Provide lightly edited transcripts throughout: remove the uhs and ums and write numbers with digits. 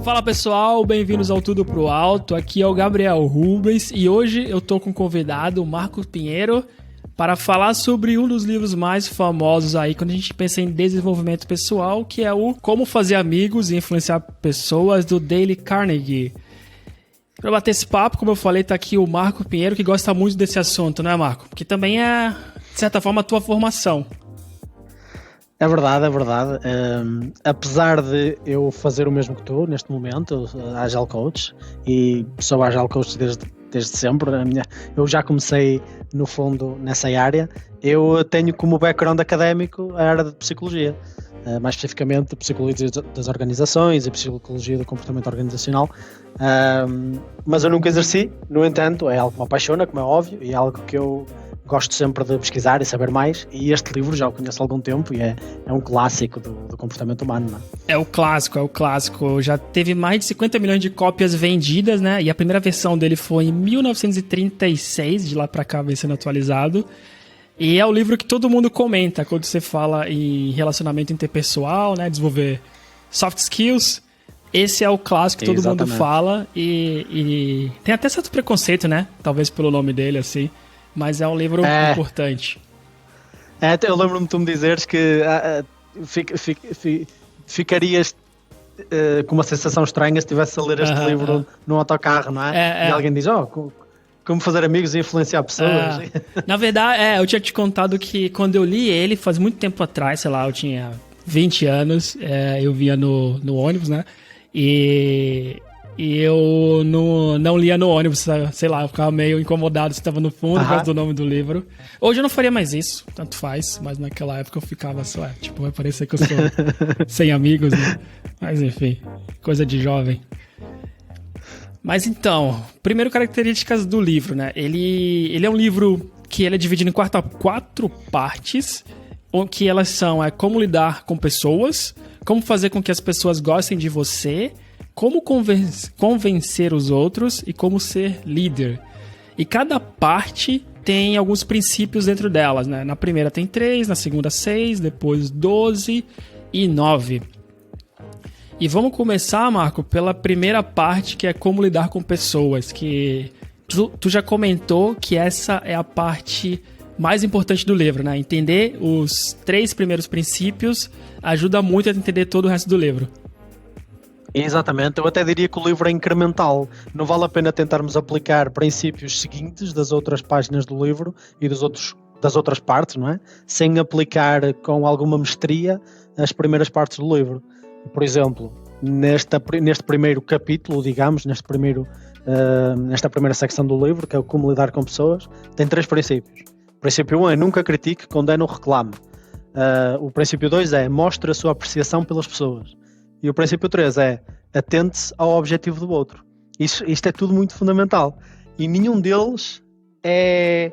Fala pessoal, bem-vindos ao Tudo Pro Alto, aqui é o Gabriel Rubens e hoje eu tô com um convidado, o Marco Pinheiro, para falar sobre um dos livros mais famosos aí quando a gente pensa em desenvolvimento pessoal, que é o Como Fazer Amigos e Influenciar Pessoas, do Dale Carnegie. Para bater esse papo, como eu falei, tá aqui o Marco Pinheiro, que gosta muito desse assunto, né, Marco? Porque também é, de certa forma, a tua formação. É verdade, é verdade. Apesar de eu fazer o mesmo que tu neste momento, Agile Coach, e sou Agile Coach desde sempre, eu já comecei no fundo nessa área. Eu tenho como background académico a área de psicologia, mais especificamente psicologia das organizações e psicologia do comportamento organizacional, mas eu nunca exerci. No entanto, é algo que me apaixona, como é óbvio, e é algo que eu gosto sempre de pesquisar e saber mais, e este livro já o conheço há algum tempo e é um clássico do comportamento humano, não é? É o clássico. Já teve mais de 50 milhões de cópias vendidas, né? E a primeira versão dele foi em 1936, de lá pra cá vem sendo atualizado. E é o livro que todo mundo comenta quando você fala em relacionamento interpessoal, né? Desenvolver soft skills. Esse é o clássico que todo mundo fala e tem até certo preconceito, né? Talvez pelo nome dele, assim. Mas é um livro importante. Eu lembro-me de tu me dizeres que ficarias com uma sensação estranha se estivesse a ler este livro num autocarro, não é? E alguém diz, como fazer amigos e influenciar pessoas. Na verdade, eu tinha te contado que quando eu li ele, faz muito tempo atrás, sei lá, eu tinha 20 anos, eu via no ônibus, né? E eu não lia no ônibus, sei lá, eu ficava meio incomodado se estava no fundo por causa do nome do livro. Hoje eu não faria mais isso, tanto faz, mas naquela época eu ficava só, vai parecer que eu sou sem amigos, né? Mas enfim, coisa de jovem. Mas então, primeiro características do livro, né? Ele é um livro que ele é dividido em quatro partes, que elas são como lidar com pessoas, como fazer com que as pessoas gostem de você, como convencer os outros e como ser líder. E cada parte tem alguns princípios dentro delas, né? Na primeira tem 3, na segunda 6, depois 12 e 9. E vamos começar, Marco, pela primeira parte, que é como lidar com pessoas, que tu já comentou que essa é a parte mais importante do livro, né? Entender os 3 primeiros princípios ajuda muito a entender todo o resto do livro. Exatamente, eu até diria que o livro é incremental. Não vale a pena tentarmos aplicar princípios seguintes das outras páginas do livro e das outras partes, não é? Sem aplicar com alguma mestria as primeiras partes do livro. Por exemplo, neste primeiro capítulo, digamos, nesta primeira secção do livro, que é o como lidar com pessoas, tem 3 princípios. O princípio 1 é nunca critique, condene ou reclame. O princípio 2 é mostre a sua apreciação pelas pessoas. E o princípio 3 é atente-se ao objetivo do outro. Isto é tudo muito fundamental. E nenhum deles é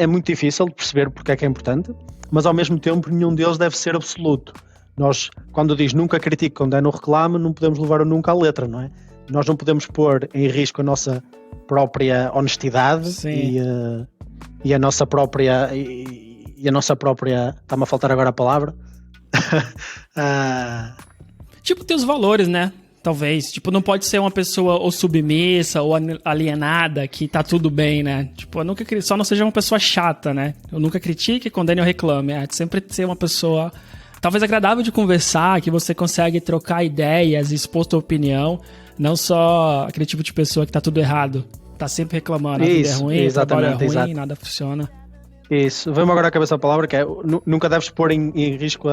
muito difícil de perceber porque é que é importante, mas ao mesmo tempo nenhum deles deve ser absoluto. Nós, quando diz nunca critique, condene ou reclame, não podemos levar o nunca à letra, não é? Nós não podemos pôr em risco a nossa própria honestidade e a nossa própria... E a nossa própria... Está-me a faltar agora a palavra... Tipo, ter os valores, né? Talvez. Tipo, não pode ser uma pessoa ou submissa ou alienada que tá tudo bem, né? Tipo, só não seja uma pessoa chata, né? Eu nunca critique, condene ou reclame. Sempre ser uma pessoa talvez agradável de conversar, que você consegue trocar ideias e expor sua opinião. Não só aquele tipo de pessoa que tá tudo errado. Tá sempre reclamando, a vida é ruim, o trabalho é ruim, nada funciona. Isso, vem-me agora à cabeça a palavra que é nunca deves pôr em risco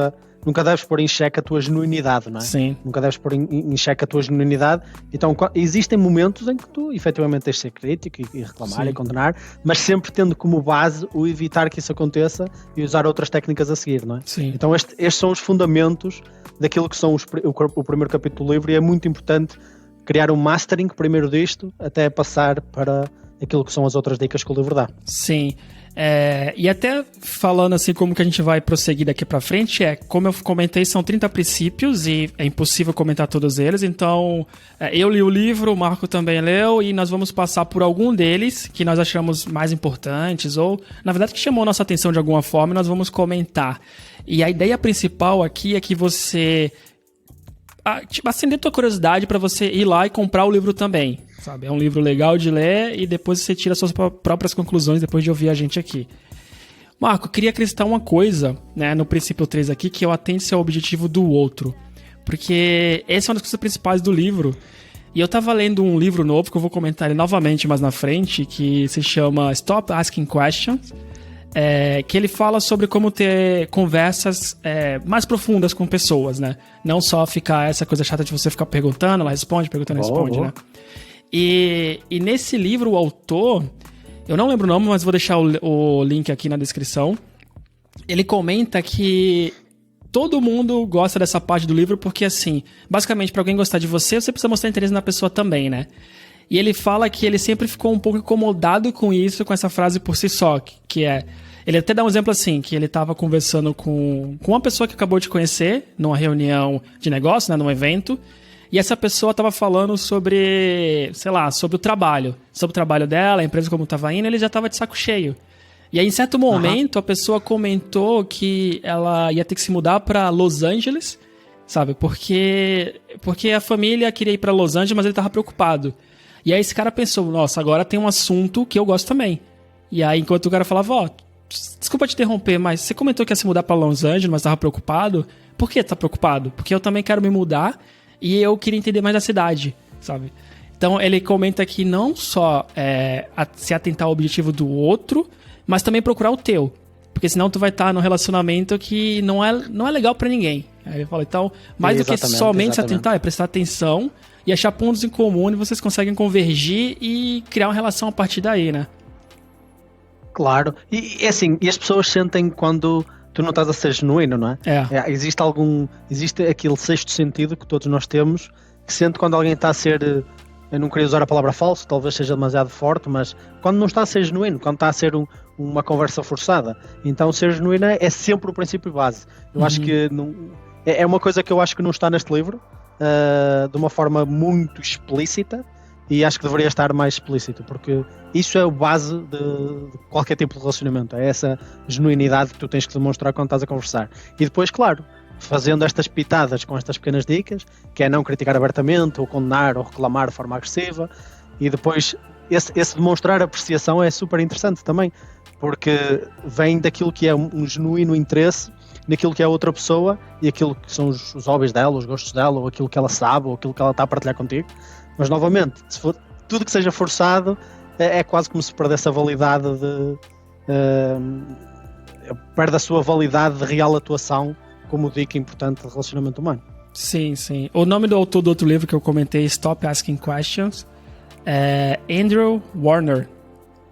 nunca deves pôr em xeque a tua genuinidade, não é? Sim. Nunca deves pôr em xeque a tua genuinidade. Então existem momentos em que tu efetivamente tens de ser crítico e reclamar e condenar, mas sempre tendo como base o evitar que isso aconteça e usar outras técnicas a seguir, não é? Sim. Então estes são os fundamentos daquilo que são o primeiro capítulo do livro, e é muito importante criar um mastering primeiro disto até passar para aquilo que são as outras dicas que o livro dá. Sim. E até falando assim como que a gente vai prosseguir daqui pra frente, como eu comentei, são 30 princípios e é impossível comentar todos eles, então eu li o livro, o Marco também leu, e nós vamos passar por algum deles que nós achamos mais importantes ou, na verdade, que chamou nossa atenção de alguma forma, e nós vamos comentar. E a ideia principal aqui é que você tipo, acender tua curiosidade para você ir lá e comprar o livro também, sabe? É um livro legal de ler e depois você tira suas próprias conclusões depois de ouvir a gente aqui. Marco, eu queria acrescentar uma coisa, né, no princípio 3 aqui, que eu atente ao objetivo do outro. Porque essa é uma das coisas principais do livro. E eu tava lendo um livro novo, que eu vou comentar ele novamente mais na frente, que se chama Stop Asking Questions, que ele fala sobre como ter conversas mais profundas com pessoas, né? Não só ficar essa coisa chata de você ficar perguntando, ela responde, perguntando, responde, né? E nesse livro, o autor, eu não lembro o nome, mas vou deixar o link aqui na descrição, ele comenta que todo mundo gosta dessa parte do livro porque, assim, basicamente, para alguém gostar de você, você precisa mostrar interesse na pessoa também, né? E ele fala que ele sempre ficou um pouco incomodado com isso, com essa frase por si só, que é... Ele até dá um exemplo assim, que ele estava conversando com uma pessoa que acabou de conhecer, numa reunião de negócio, né, num evento, e essa pessoa estava falando sobre, sei lá, sobre o trabalho dela, a empresa como estava indo, ele já estava de saco cheio. E aí, em certo momento, a pessoa comentou que ela ia ter que se mudar para Los Angeles, sabe? Porque a família queria ir para Los Angeles, mas ele estava preocupado. E aí esse cara pensou, nossa, agora tem um assunto que eu gosto também. E aí, enquanto o cara falava, desculpa te interromper, mas você comentou que ia se mudar para Los Angeles, mas estava preocupado. Por que tá preocupado? Porque eu também quero me mudar e eu queria entender mais da cidade, sabe? Então, ele comenta que não só se atentar ao objetivo do outro, mas também procurar o teu. Porque senão tu vai estar num relacionamento que não é legal pra ninguém. Aí ele fala, então, mais do que somente se atentar, é prestar atenção e achar pontos em comum e vocês conseguem convergir e criar uma relação a partir daí, né? Claro. E assim, e as pessoas sentem quando tu não estás a ser genuíno, não é? Existe aquele sexto sentido que todos nós temos, que sente quando alguém está a ser... Eu não queria usar a palavra falso, talvez seja demasiado forte, mas quando não está a ser genuíno, quando está a ser uma conversa forçada. Então ser genuíno é sempre o princípio base. Eu acho que é uma coisa que eu acho que não está neste livro, de uma forma muito explícita, e acho que deveria estar mais explícito, porque isso é a base de qualquer tipo de relacionamento, é essa genuinidade que tu tens que demonstrar quando estás a conversar. E depois, claro, fazendo estas pitadas com estas pequenas dicas, que é não criticar abertamente, ou condenar, ou reclamar de forma agressiva, e depois esse demonstrar apreciação é super interessante também, porque vem daquilo que é um genuíno interesse naquilo que é a outra pessoa, e aquilo que são os hobbies dela, os gostos dela, ou aquilo que ela sabe, ou aquilo que ela está a partilhar contigo. Mas novamente, se for tudo que seja forçado, é quase como se perdesse a validade perde a sua validade de real atuação como dica importante de relacionamento humano. Sim, sim. O nome do autor do outro livro que eu comentei, Stop Asking Questions, é Andrew Warner.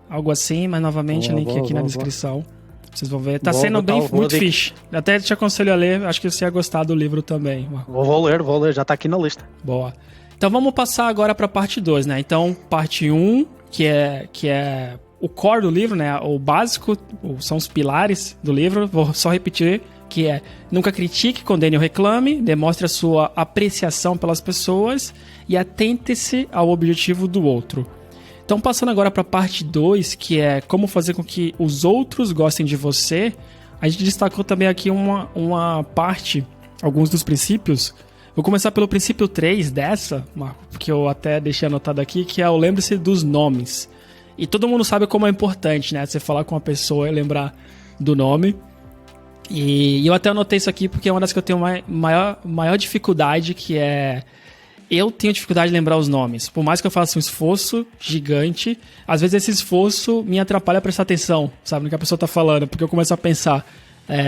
Algo assim, mas novamente link aqui na descrição. Vocês vão ver. Tá sendo muito fixe. Até te aconselho a ler, acho que você ia gostar do livro também. Vou ler, já tá aqui na lista. Boa. Então vamos passar agora pra parte 2, né? Então, parte 1, que é o core do livro, né? O básico, são os pilares do livro. Vou só repetir, que é: nunca critique, condene ou reclame, demonstre a sua apreciação pelas pessoas e atente-se ao objetivo do outro. Então, passando agora para a parte 2, que é como fazer com que os outros gostem de você, a gente destacou também aqui uma parte, alguns dos princípios. Vou começar pelo princípio 3 dessa, Marco, que eu até deixei anotado aqui, que é o lembre-se dos nomes. E todo mundo sabe como é importante, né? Você falar com uma pessoa e lembrar do nome. E eu até anotei isso aqui porque é uma das que eu tenho maior dificuldade, que é... Eu tenho dificuldade de lembrar os nomes. Por mais que eu faça um esforço gigante, às vezes esse esforço me atrapalha a prestar atenção, sabe, no que a pessoa tá falando. Porque eu começo a pensar,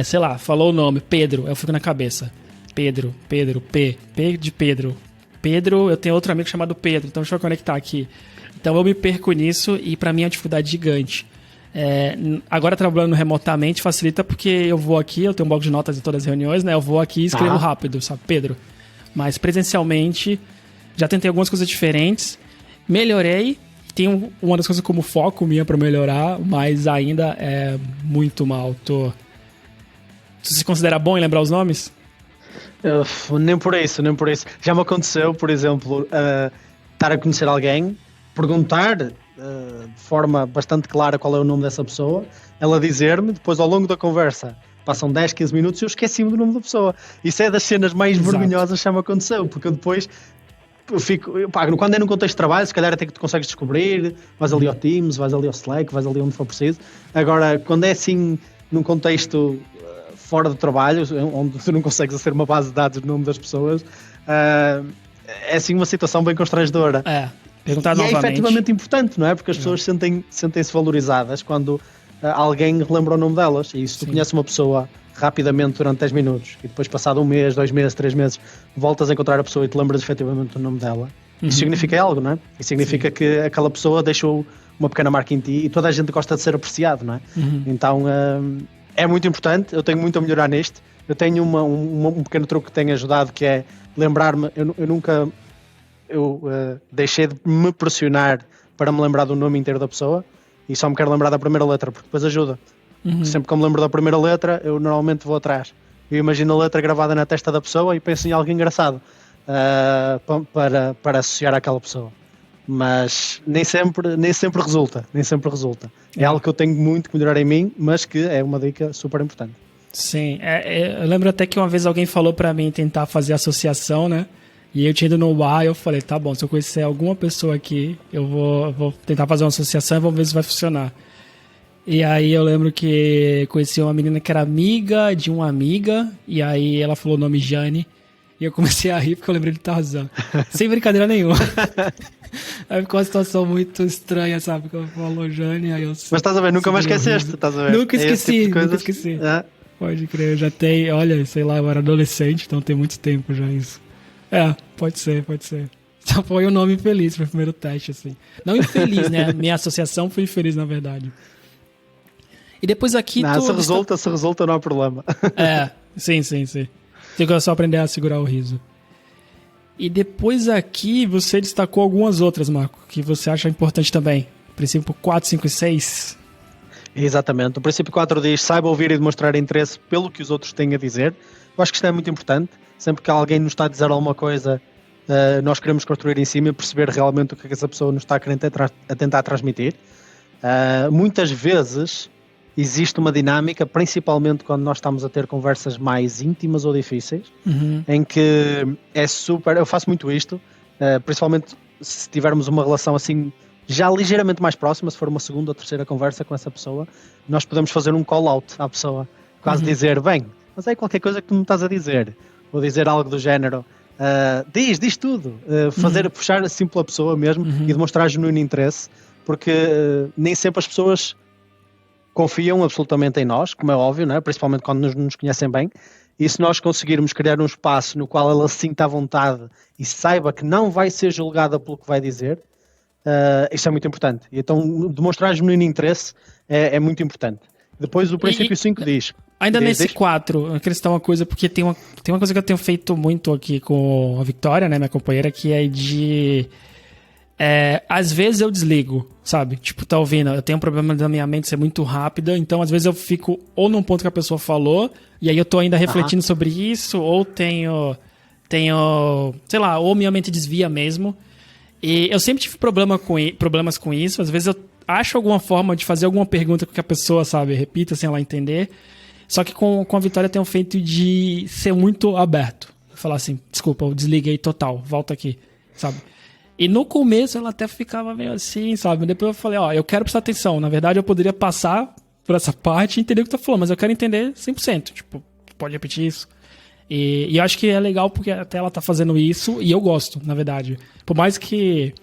sei lá, falou o nome, Pedro, eu fico na cabeça. Pedro, P de Pedro. Pedro, eu tenho outro amigo chamado Pedro, então deixa eu conectar aqui. Então eu me perco nisso e pra mim é uma dificuldade gigante. Agora trabalhando remotamente facilita porque eu vou aqui, eu tenho um bloco de notas em todas as reuniões, né? Eu vou aqui e escrevo rápido, sabe, Pedro? Mas presencialmente já tentei algumas coisas diferentes, melhorei, tenho uma das coisas como foco minha pra melhorar, mas ainda é muito mal. Você se considera bom em lembrar os nomes? Nem por isso. Já me aconteceu, por exemplo, estar a conhecer alguém, perguntar de forma bastante clara qual é o nome dessa pessoa, ela dizer-me, depois ao longo da conversa passam 10, 15 minutos e eu esqueci-me do nome da pessoa. Isso é das cenas mais vergonhosas que já me aconteceu, porque eu depois quando é num contexto de trabalho, se calhar até que tu consegues descobrir, vais ali ao Teams, vais ali ao Slack, vais ali onde for preciso. Agora, quando é assim num contexto fora do trabalho, onde tu não consegues aceder uma base de dados do nome das pessoas, é assim uma situação bem constrangedora. Perguntar e novamente. É efetivamente importante, não é? Porque as pessoas sentem-se valorizadas quando alguém relembra o nome delas. E se tu conheces uma pessoa rapidamente durante 10 minutos e depois passado 1 mês, 2 meses, 3 meses voltas a encontrar a pessoa e te lembras efetivamente do nome dela, isso significa algo, não é? Isso significa que aquela pessoa deixou uma pequena marca em ti e toda a gente gosta de ser apreciado, não é? Então é muito importante. Eu tenho muito a melhorar nisto. Eu tenho um pequeno truque que tem ajudado, que é lembrar-me. Eu deixei de me pressionar para me lembrar do nome inteiro da pessoa e só me quero lembrar da primeira letra, porque depois ajuda. Sempre que eu me lembro da primeira letra, eu normalmente vou atrás. Eu imagino a letra gravada na testa da pessoa e penso em algo engraçado para associar àquela pessoa. Mas nem sempre resulta. É algo que eu tenho muito que melhorar em mim, mas que é uma dica super importante. Sim, eu lembro até que uma vez alguém falou pra mim tentar fazer associação, né? E eu tinha ido no bar e eu falei, tá bom, se eu conhecer alguma pessoa aqui, eu vou tentar fazer uma associação e vamos ver se vai funcionar. E aí eu lembro que conheci uma menina que era amiga de uma amiga, e aí ela falou o nome Jane, e eu comecei a rir porque eu lembrei de Tarzan. Sem brincadeira nenhuma. Aí ficou uma situação muito estranha, sabe? Que eu falou Jane, aí eu... Mas estás a ver, nunca mais esqueceste, estás a ver? Nunca esqueci, nunca esqueci. Pode crer, eu já tenho, olha, sei lá, eu era adolescente, então tem muito tempo já isso. Pode ser. Só foi um nome infeliz pro primeiro teste, assim. Não infeliz, né? Minha associação foi infeliz, na verdade. E depois aqui... Se resulta, não há problema. Sim. Tem que só aprender a segurar o riso. E depois aqui você destacou algumas outras, Marco, que você acha importante também. Princípio 4, 5 e 6. Exatamente. O princípio 4 diz: saiba ouvir e demonstrar interesse pelo que os outros têm a dizer. Eu acho que isto é muito importante. Sempre que alguém nos está a dizer alguma coisa, nós queremos construir em cima e perceber realmente o que essa pessoa nos está a tentar transmitir. Muitas vezes existe uma dinâmica, principalmente quando nós estamos a ter conversas mais íntimas ou difíceis, em que é super... Eu faço muito isto, principalmente se tivermos uma relação assim já ligeiramente mais próxima, se for uma segunda ou terceira conversa com essa pessoa, nós podemos fazer um call-out à pessoa, quase dizer, bem, mas é qualquer coisa que tu me estás a dizer, ou dizer algo do género, diz tudo, puxar assim pela pessoa mesmo e demonstrar genuíno interesse, porque nem sempre as pessoas confiam absolutamente em nós, como é óbvio, não é? Principalmente quando nos conhecem bem, e se nós conseguirmos criar um espaço no qual ela se sinta à vontade e saiba que não vai ser julgada pelo que vai dizer, isso é muito importante. E então demonstrar genuíno interesse é muito importante. Depois o princípio 5 diz... Ainda nesse 4, eu acrescentar uma coisa, porque tem uma coisa que eu tenho feito muito aqui com a Victoria, né, minha companheira, que é de... às vezes eu desligo, sabe? Tipo, tá ouvindo? Eu tenho um problema da minha mente ser muito rápida, então às vezes eu fico ou num ponto que a pessoa falou, e aí eu tô ainda refletindo sobre isso, ou tenho, sei lá, ou minha mente desvia mesmo. E eu sempre tive problemas com isso. Às vezes eu acho alguma forma de fazer alguma pergunta que a pessoa, sabe, repita sem ela entender. Só que com a Vitória eu tenho feito de ser muito aberto. Falar assim, desculpa, eu desliguei total, volta aqui, sabe? E no começo ela até ficava meio assim, sabe? Depois eu falei, eu quero prestar atenção. Na verdade eu poderia passar por essa parte e entender o que tu tá falando, mas eu quero entender 100%. Tipo, pode repetir isso? E eu acho que é legal porque até ela tá fazendo isso e eu gosto, na verdade. Por mais que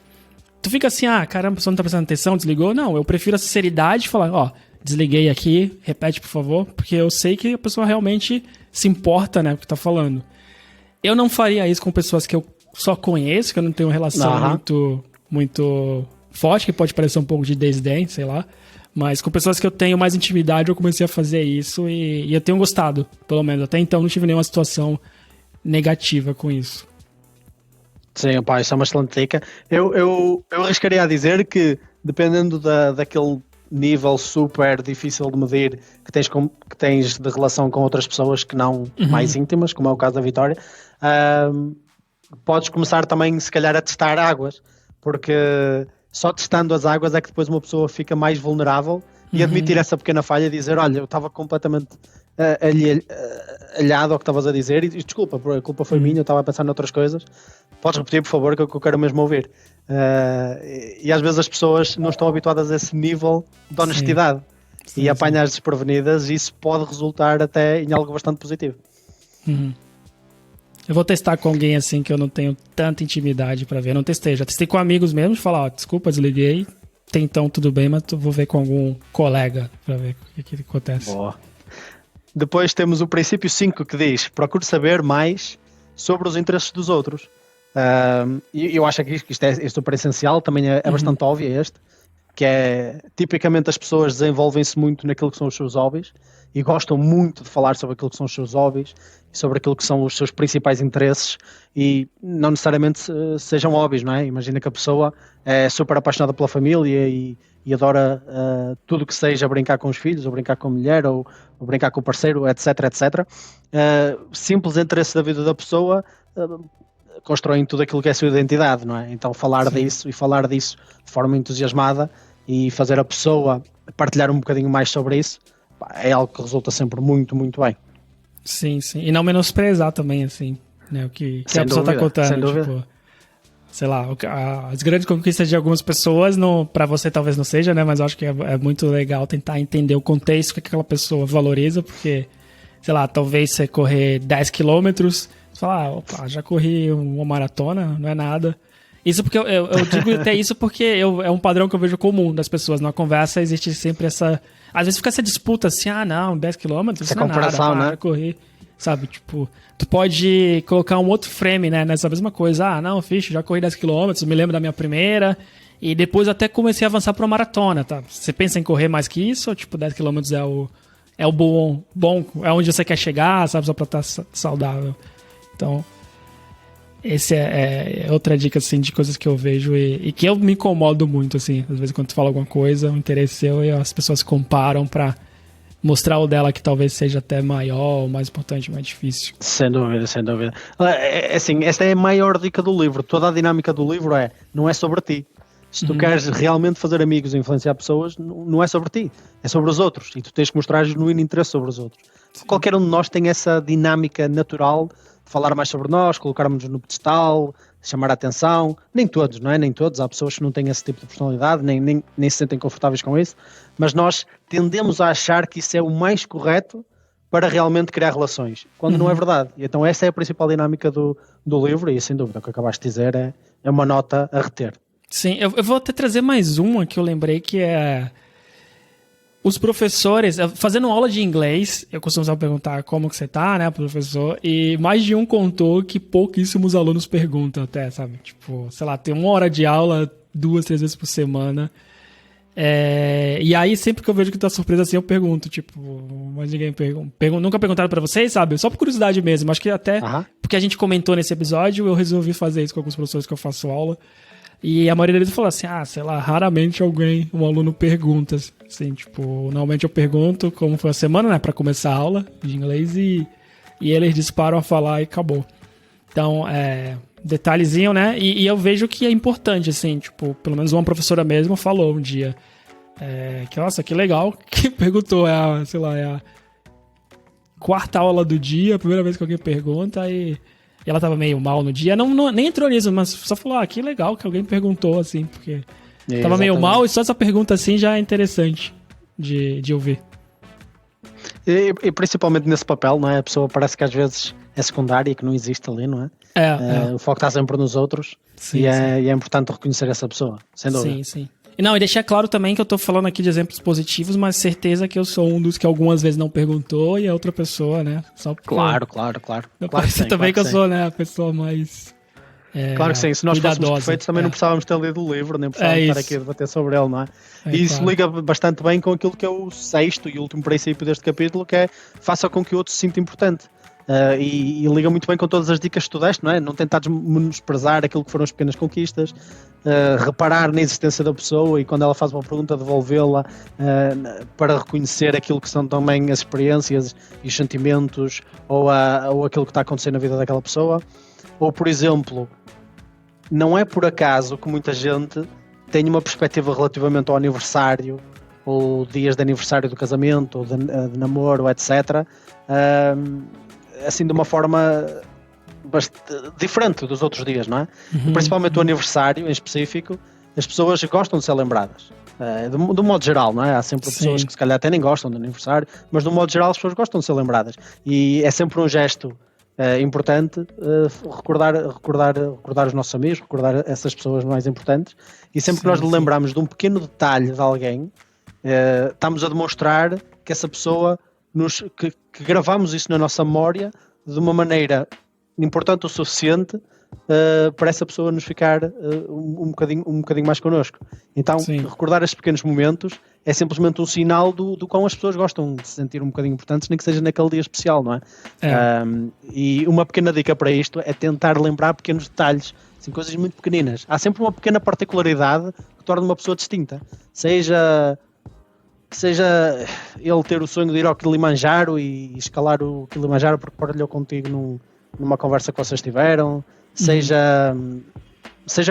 tu fica assim, caramba, a pessoa não tá prestando atenção, desligou. Não, eu prefiro a sinceridade de falar, desliguei aqui, repete por favor, porque eu sei que a pessoa realmente se importa, né, com o que tá falando. Eu não faria isso com pessoas que eu só conheço, que eu não tenho uma relação muito forte, que pode parecer um pouco de desdém, sei lá. Mas com pessoas que eu tenho mais intimidade, eu comecei a fazer isso e eu tenho gostado, pelo menos. Até então não tive nenhuma situação negativa com isso. Sim, pá, isso é uma excelente dica. Eu arriscaria a dizer que, dependendo daquele nível super difícil de medir que tens de relação com outras pessoas que não mais íntimas, como é o caso da Vitória, podes começar também, se calhar, a testar águas, porque só testando as águas é que depois uma pessoa fica mais vulnerável e admitir essa pequena falha e dizer, olha, eu estava completamente alhado ao que estavas a dizer e desculpa, a culpa foi minha, eu estava a pensar noutras coisas. Podes repetir, por favor, que eu quero mesmo ouvir. E às vezes as pessoas não estão habituadas a esse nível de honestidade. Sim, e apanhas desprevenidas, e isso pode resultar até em algo bastante positivo. Eu vou testar com alguém assim que eu não tenho tanta intimidade pra ver. Eu não testei, já testei com amigos mesmo, de falar, ó, desculpa, desliguei, então tudo bem, mas vou ver com algum colega pra ver o que acontece. Boa. Depois temos o princípio 5 que diz, procure saber mais sobre os interesses dos outros. E eu acho que isto é super essencial, também é bastante óbvio este, que é, tipicamente as pessoas desenvolvem-se muito naquilo que são os seus hobbies e gostam muito de falar sobre aquilo que são os seus hobbies e sobre aquilo que são os seus principais interesses e não necessariamente sejam hobbies, não é? Imagina que a pessoa é super apaixonada pela família e adora tudo que seja brincar com os filhos, ou brincar com a mulher, ou brincar com o parceiro, etc, etc. Simples interesse da vida da pessoa constroem tudo aquilo que é a sua identidade, não é? Então falar disso e falar disso de forma entusiasmada e fazer a pessoa partilhar um bocadinho mais sobre isso é algo que resulta sempre muito, muito bem. Sim, sim. E não menosprezar também, assim, né? O que a pessoa está contando. Tipo, sei lá, as grandes conquistas de algumas pessoas, para você talvez não seja, né? Mas eu acho que é muito legal tentar entender o contexto que aquela pessoa valoriza, porque, sei lá, talvez você correr 10 quilômetros, você fala, opa, já corri uma maratona, não é nada. Isso porque eu digo até isso porque é um padrão que eu vejo comum das pessoas. Na conversa existe sempre essa... Às vezes fica essa disputa assim, não, 10 quilômetros, isso não é nada, né? Correr, sabe? Tipo, tu pode colocar um outro frame, né, nessa mesma coisa. Não, fixe, já corri 10 quilômetros, me lembro da minha primeira, e depois até comecei a avançar para uma maratona, tá? Você pensa em correr mais que isso, ou tipo, 10 quilômetros é o bom, é onde você quer chegar, sabe? Só pra estar saudável. Então... Esse é outra dica, assim, de coisas que eu vejo e que eu me incomodo muito, assim. Às vezes quando tu fala alguma coisa, um interesse seu, e as pessoas comparam pra mostrar o dela que talvez seja até maior, mais importante, mais difícil. Sem dúvida, sem dúvida. Assim, esta é a maior dica do livro. Toda a dinâmica do livro não é sobre ti. Se tu queres realmente fazer amigos e influenciar pessoas, não é sobre ti, é sobre os outros. E tu tens que mostrar genuíno interesse sobre os outros. Sim. Qualquer um de nós tem essa dinâmica natural de falar mais sobre nós, colocarmos-nos no pedestal, chamar a atenção. Nem todos, não é? Nem todos. Há pessoas que não têm esse tipo de personalidade, nem se sentem confortáveis com isso. Mas nós tendemos a achar que isso é o mais correto para realmente criar relações, quando não é verdade. E então essa é a principal dinâmica do livro e, sem dúvida, o que acabaste de dizer é uma nota a reter. Sim, eu vou até trazer mais uma que eu lembrei, que é... Os professores, fazendo aula de inglês, eu costumo perguntar como que você tá, né, professor, e mais de um contou que pouquíssimos alunos perguntam até, sabe? Tipo, sei lá, tem 1 hora de aula 2, 3 vezes por semana. E aí, sempre que eu vejo que tá surpresa assim, eu pergunto, tipo, mas ninguém pergunta. Nunca perguntaram pra vocês, sabe? Só por curiosidade mesmo. Acho que até porque a gente comentou nesse episódio, eu resolvi fazer isso com alguns professores que eu faço aula. E a maioria deles falou assim, sei lá, raramente um aluno pergunta, assim, tipo, normalmente eu pergunto como foi a semana, né, pra começar a aula de inglês e eles disparam a falar e acabou. Então, detalhezinho, né, e eu vejo que é importante, assim, tipo, pelo menos uma professora mesmo falou um dia, que, nossa, que legal, que perguntou, sei lá, é a 4ª aula do dia, a primeira vez que alguém pergunta e ela tava meio mal no dia, nem entrou nisso, mas só falou, que legal que alguém perguntou, assim, porque tava meio mal e só essa pergunta, assim, já é interessante de ouvir. E principalmente nesse papel, não é? A pessoa parece que às vezes é secundária e que não existe ali, não é? O foco está sempre nos outros. Sim, e é importante reconhecer essa pessoa, sem dúvida. Sim, sim. E deixar claro também que eu tô falando aqui de exemplos positivos, mas certeza que eu sou um dos que algumas vezes não perguntou e a outra pessoa, né? Só porque claro. Não pode ser também que eu sou, né, a pessoa mais claro que sim, se nós fôssemos perfeitos também não precisávamos ter lido o livro, nem precisávamos estar aqui a debater sobre ele, não é? E isso liga bastante bem com aquilo que é o 6º e último princípio deste capítulo, que é faça com que o outro se sinta importante. E liga muito bem com todas as dicas que tu deste, não é? Não tentares menosprezar aquilo que foram as pequenas conquistas, reparar na existência da pessoa e quando ela faz uma pergunta devolvê-la para reconhecer aquilo que são também as experiências e os sentimentos ou aquilo que está acontecendo na vida daquela pessoa. Ou, por exemplo, não é por acaso que muita gente tem uma perspectiva relativamente ao aniversário ou dias de aniversário do casamento, ou de namoro, etc. Assim, de uma forma diferente dos outros dias, não é? Principalmente o aniversário em específico, as pessoas gostam de ser lembradas. Do modo geral, não é? Há sempre pessoas que se calhar até nem gostam do aniversário, mas do modo geral as pessoas gostam de ser lembradas. E é sempre um gesto importante recordar os nossos amigos, recordar essas pessoas mais importantes. E sempre que nós lembramos de um pequeno detalhe de alguém, estamos a demonstrar que essa pessoa, que gravamos isso na nossa memória de uma maneira importante o suficiente para essa pessoa nos ficar um bocadinho mais connosco. Então, recordar estes pequenos momentos é simplesmente um sinal do quão as pessoas gostam de se sentir um bocadinho importantes, nem que seja naquele dia especial, não é? E uma pequena dica para isto é tentar lembrar pequenos detalhes, assim, coisas muito pequeninas. Há sempre uma pequena particularidade que torna uma pessoa distinta. Seja ele ter o sonho de ir ao Kilimanjaro e escalar o Kilimanjaro porque partilhou contigo numa conversa que vocês tiveram, seja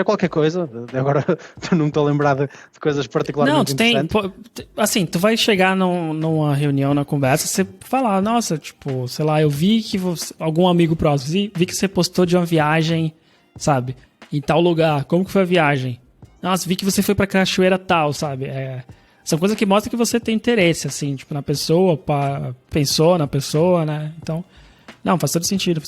qualquer coisa. Agora não estou a lembrar de coisas particularmente interessantes. Assim, tu vai chegar numa reunião, na conversa, você falar, nossa, tipo, sei lá, eu vi que algum amigo próximo, vi que você postou de uma viagem, sabe, em tal lugar, como que foi a viagem? Nossa, vi que você foi pra cachoeira tal, sabe, são coisas que mostram que você tem interesse, assim, tipo, na pessoa, pensou na pessoa, né, então, não, faz todo sentido,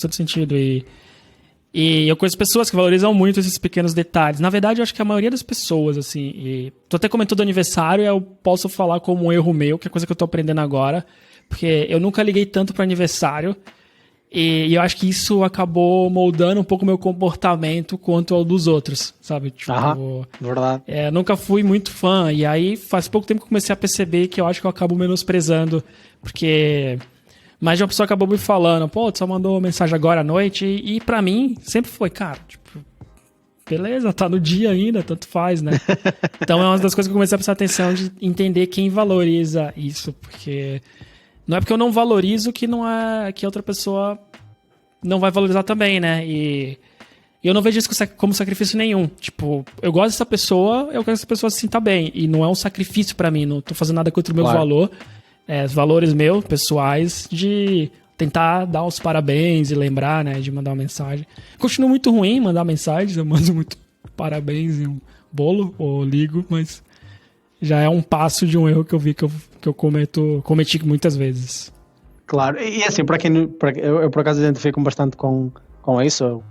e eu conheço pessoas que valorizam muito esses pequenos detalhes. Na verdade, eu acho que a maioria das pessoas, assim... E tu até comentou do aniversário, eu posso falar como um erro meu, que é coisa que eu tô aprendendo agora. Porque eu nunca liguei tanto para aniversário. E eu acho que isso acabou moldando um pouco o meu comportamento quanto ao dos outros, sabe? Tipo, verdade. Nunca fui muito fã. E aí, faz pouco tempo que eu comecei a perceber que eu acho que eu acabo menosprezando. Porque... Mas uma pessoa acabou me falando, pô, tu só mandou mensagem agora à noite, e pra mim sempre foi, cara, tipo, beleza, tá no dia ainda, tanto faz, né? Então é uma das coisas que eu comecei a prestar atenção, de entender quem valoriza isso, porque não é porque eu não valorizo que não é que outra pessoa não vai valorizar também, né? E eu não vejo isso como sacrifício nenhum. Tipo, eu gosto dessa pessoa, eu quero que essa pessoa se sinta bem, e não é um sacrifício pra mim, não tô fazendo nada contra o meu valor. Valores meus, pessoais, de tentar dar os parabéns e lembrar, né, de mandar uma mensagem. Continuo muito ruim em mandar mensagens, eu mando muito parabéns em um bolo, ou ligo, mas já é um passo de um erro que eu vi que eu cometi muitas vezes. Claro, e assim, eu por acaso identifico-me bastante com isso, eu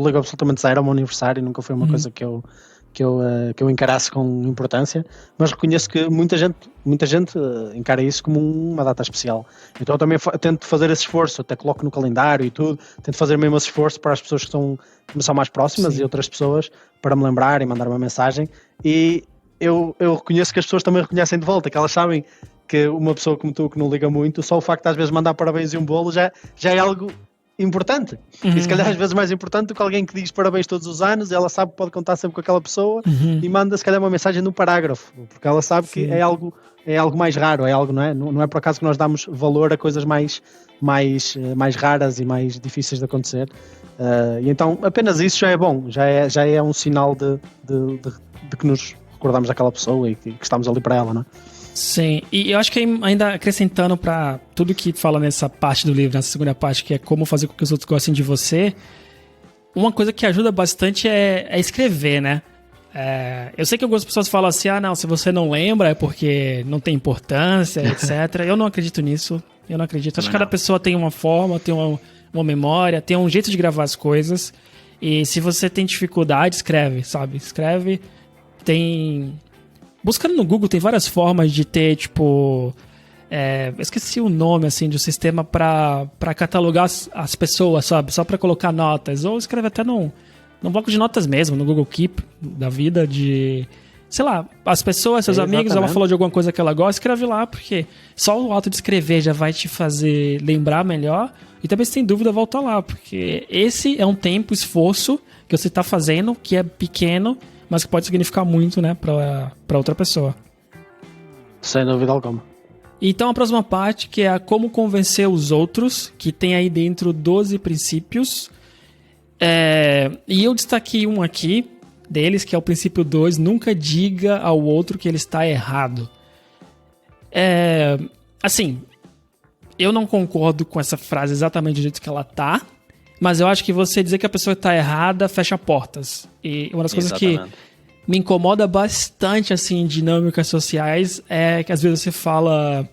ligo absolutamente zero ao meu aniversário, nunca foi uma coisa que eu encarasse com importância, mas reconheço que muita gente encara isso como uma data especial. Então eu também tento fazer esse esforço, até coloco no calendário e tudo, tento fazer mesmo esse esforço para as pessoas que são mais próximas e outras pessoas, para me lembrar e mandar uma mensagem, e eu reconheço que as pessoas também reconhecem de volta, que elas sabem que uma pessoa como tu, que não liga muito, só o facto de às vezes mandar parabéns e um bolo já é algo importante, e se calhar às vezes mais importante do que alguém que diz parabéns todos os anos, ela sabe que pode contar sempre com aquela pessoa e manda se calhar uma mensagem no parágrafo, porque ela sabe que é algo mais raro, é algo, não é por acaso que nós damos valor a coisas mais raras e mais difíceis de acontecer, e então apenas isso já é bom, já é um sinal de que nos recordamos daquela pessoa e que estamos ali para ela, não é? Sim, e eu acho que ainda acrescentando para tudo que fala nessa parte do livro, nessa segunda parte, que é como fazer com que os outros gostem de você, uma coisa que ajuda bastante é escrever, né? Eu sei que algumas pessoas falam assim, não, se você não lembra é porque não tem importância, etc. Eu não acredito nisso, Acho que cada pessoa tem uma forma, tem uma memória, tem um jeito de gravar as coisas, e se você tem dificuldade, escreve, sabe? Escreve, Buscando no Google, tem várias formas de ter, tipo... eu esqueci o nome, assim, de um sistema pra catalogar as pessoas, sabe? Só pra colocar notas. Ou escreve até num bloco de notas mesmo, no Google Keep da vida, de... Sei lá, as pessoas, seus amigos, ela falou de alguma coisa que ela gosta, escreve lá, porque só o ato de escrever já vai te fazer lembrar melhor. E também, se tem dúvida, volta lá, porque esse é um tempo, esforço que você tá fazendo, que é pequeno, mas que pode significar muito, né, pra outra pessoa. Sem dúvida alguma. Então a próxima parte, que é como convencer os outros, que tem aí dentro 12 princípios. E eu destaquei um aqui deles, que é o princípio 2, nunca diga ao outro que ele está errado. Assim, eu não concordo com essa frase exatamente do jeito que ela tá, mas eu acho que você dizer que a pessoa tá errada fecha portas. E uma das coisas que me incomoda bastante, assim, em dinâmicas sociais é que às vezes você fala...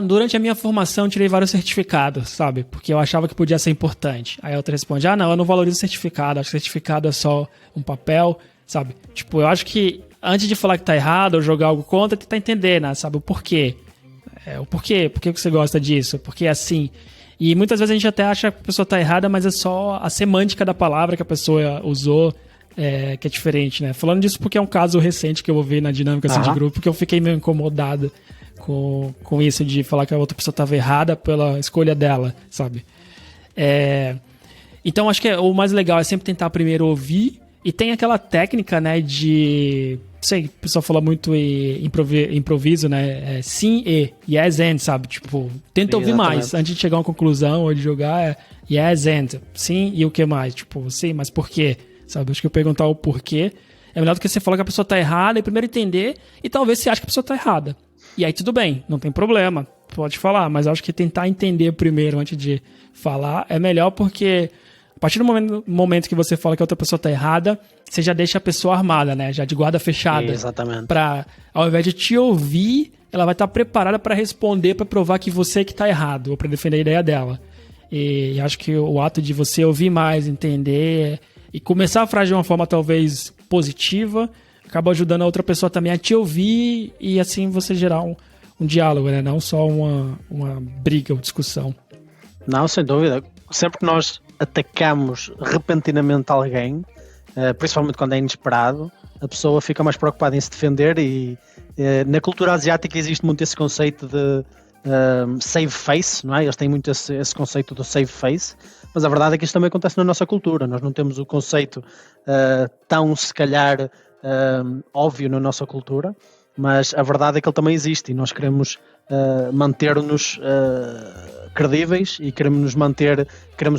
durante a minha formação, tirei vários certificados, sabe? Porque eu achava que podia ser importante. Aí a outra responde, não, eu não valorizo certificado, acho que certificado é só um papel, sabe? Tipo, eu acho que antes de falar que tá errado ou jogar algo contra, tentar entender, né? Sabe? O porquê. Por que você gosta disso? Por que é assim? E muitas vezes a gente até acha que a pessoa tá errada, mas é só a semântica da palavra que a pessoa usou que é diferente, né? Falando disso porque é um caso recente que eu ouvi na dinâmica assim, de grupo, que eu fiquei meio incomodado com isso de falar que a outra pessoa estava errada pela escolha dela, sabe? Então acho que o mais legal é sempre tentar primeiro ouvir, e tem aquela técnica, né, de... Sei, o pessoal fala muito em improviso, né? Sim e yes and, sabe? Tipo, tenta ouvir mais antes de chegar a uma conclusão ou de jogar. Yes and. Sim e o que mais? Tipo, sim, mas por quê? Sabe? Acho que eu perguntar o porquê é melhor do que você falar que a pessoa tá errada e primeiro entender, e talvez você ache que a pessoa tá errada. E aí tudo bem, não tem problema, pode falar, mas acho que tentar entender primeiro antes de falar é melhor, porque a partir do momento que você fala que a outra pessoa tá errada, você já deixa a pessoa armada, né? Já de guarda fechada. Exatamente. Pra, ao invés de te ouvir, ela vai estar preparada para responder, para provar que você que tá errado, ou para defender a ideia dela. E acho que o ato de você ouvir mais, entender e começar a frase de uma forma talvez positiva, acaba ajudando a outra pessoa também a te ouvir, e assim você gerar um diálogo, né? Não só uma briga ou discussão. Não, sem dúvida. Sempre que nós atacamos repentinamente alguém, principalmente quando é inesperado, a pessoa fica mais preocupada em se defender, e na cultura asiática existe muito esse conceito de save face, não é? Eles têm muito esse conceito do save face, mas a verdade é que isso também acontece na nossa cultura. Nós não temos o conceito tão, se calhar, óbvio na nossa cultura, mas a verdade é que ele também existe, e nós queremos manter-nos credíveis, e queremos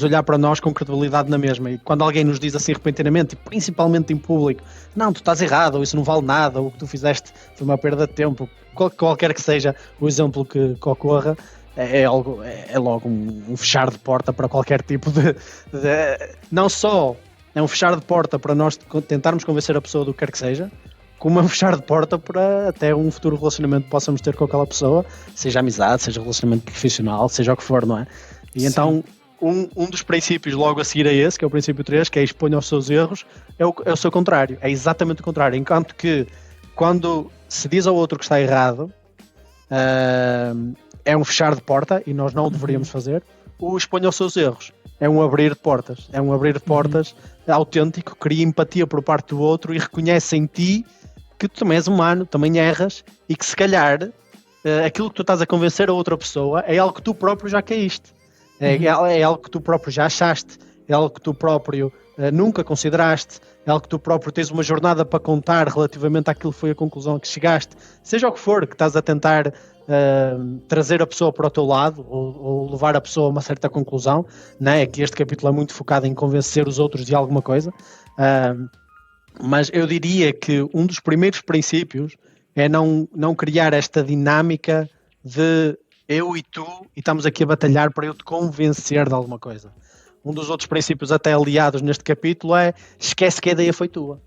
olhar para nós com credibilidade na mesma. E quando alguém nos diz assim repentinamente, e principalmente em público, não, tu estás errado, ou isso não vale nada, ou o que tu fizeste foi uma perda de tempo, qualquer que seja o exemplo que ocorra, é logo um fechar de porta para qualquer tipo de... Não só é um fechar de porta para nós tentarmos convencer a pessoa do que quer que seja, como um fechar de porta para até um futuro relacionamento que possamos ter com aquela pessoa, seja amizade, seja relacionamento profissional, seja o que for, não é? E sim. Então, um dos princípios logo a seguir a esse, que é o princípio 3, que é exponha os seus erros, é o seu contrário, é exatamente o contrário. Enquanto que quando se diz ao outro que está errado, é um fechar de porta, e nós não o deveríamos fazer, o exponha os seus erros. É um abrir de portas. É um abrir de portas autêntico, cria empatia por parte do outro e reconhece em ti que tu também és humano, também erras, e que se calhar aquilo que tu estás a convencer a outra pessoa é algo que tu próprio já caíste. É algo que tu próprio já achaste, é algo que tu próprio nunca consideraste, é algo que tu próprio tens uma jornada para contar relativamente àquilo que foi a conclusão a que chegaste. Seja o que for que estás a tentar trazer a pessoa para o teu lado, ou levar a pessoa a uma certa conclusão, né? É que este capítulo é muito focado em convencer os outros de alguma coisa, mas eu diria que um dos primeiros princípios é não criar esta dinâmica de eu e tu, e estamos aqui a batalhar para eu te convencer de alguma coisa. Um dos outros princípios até aliados neste capítulo é esquece que a ideia foi tua.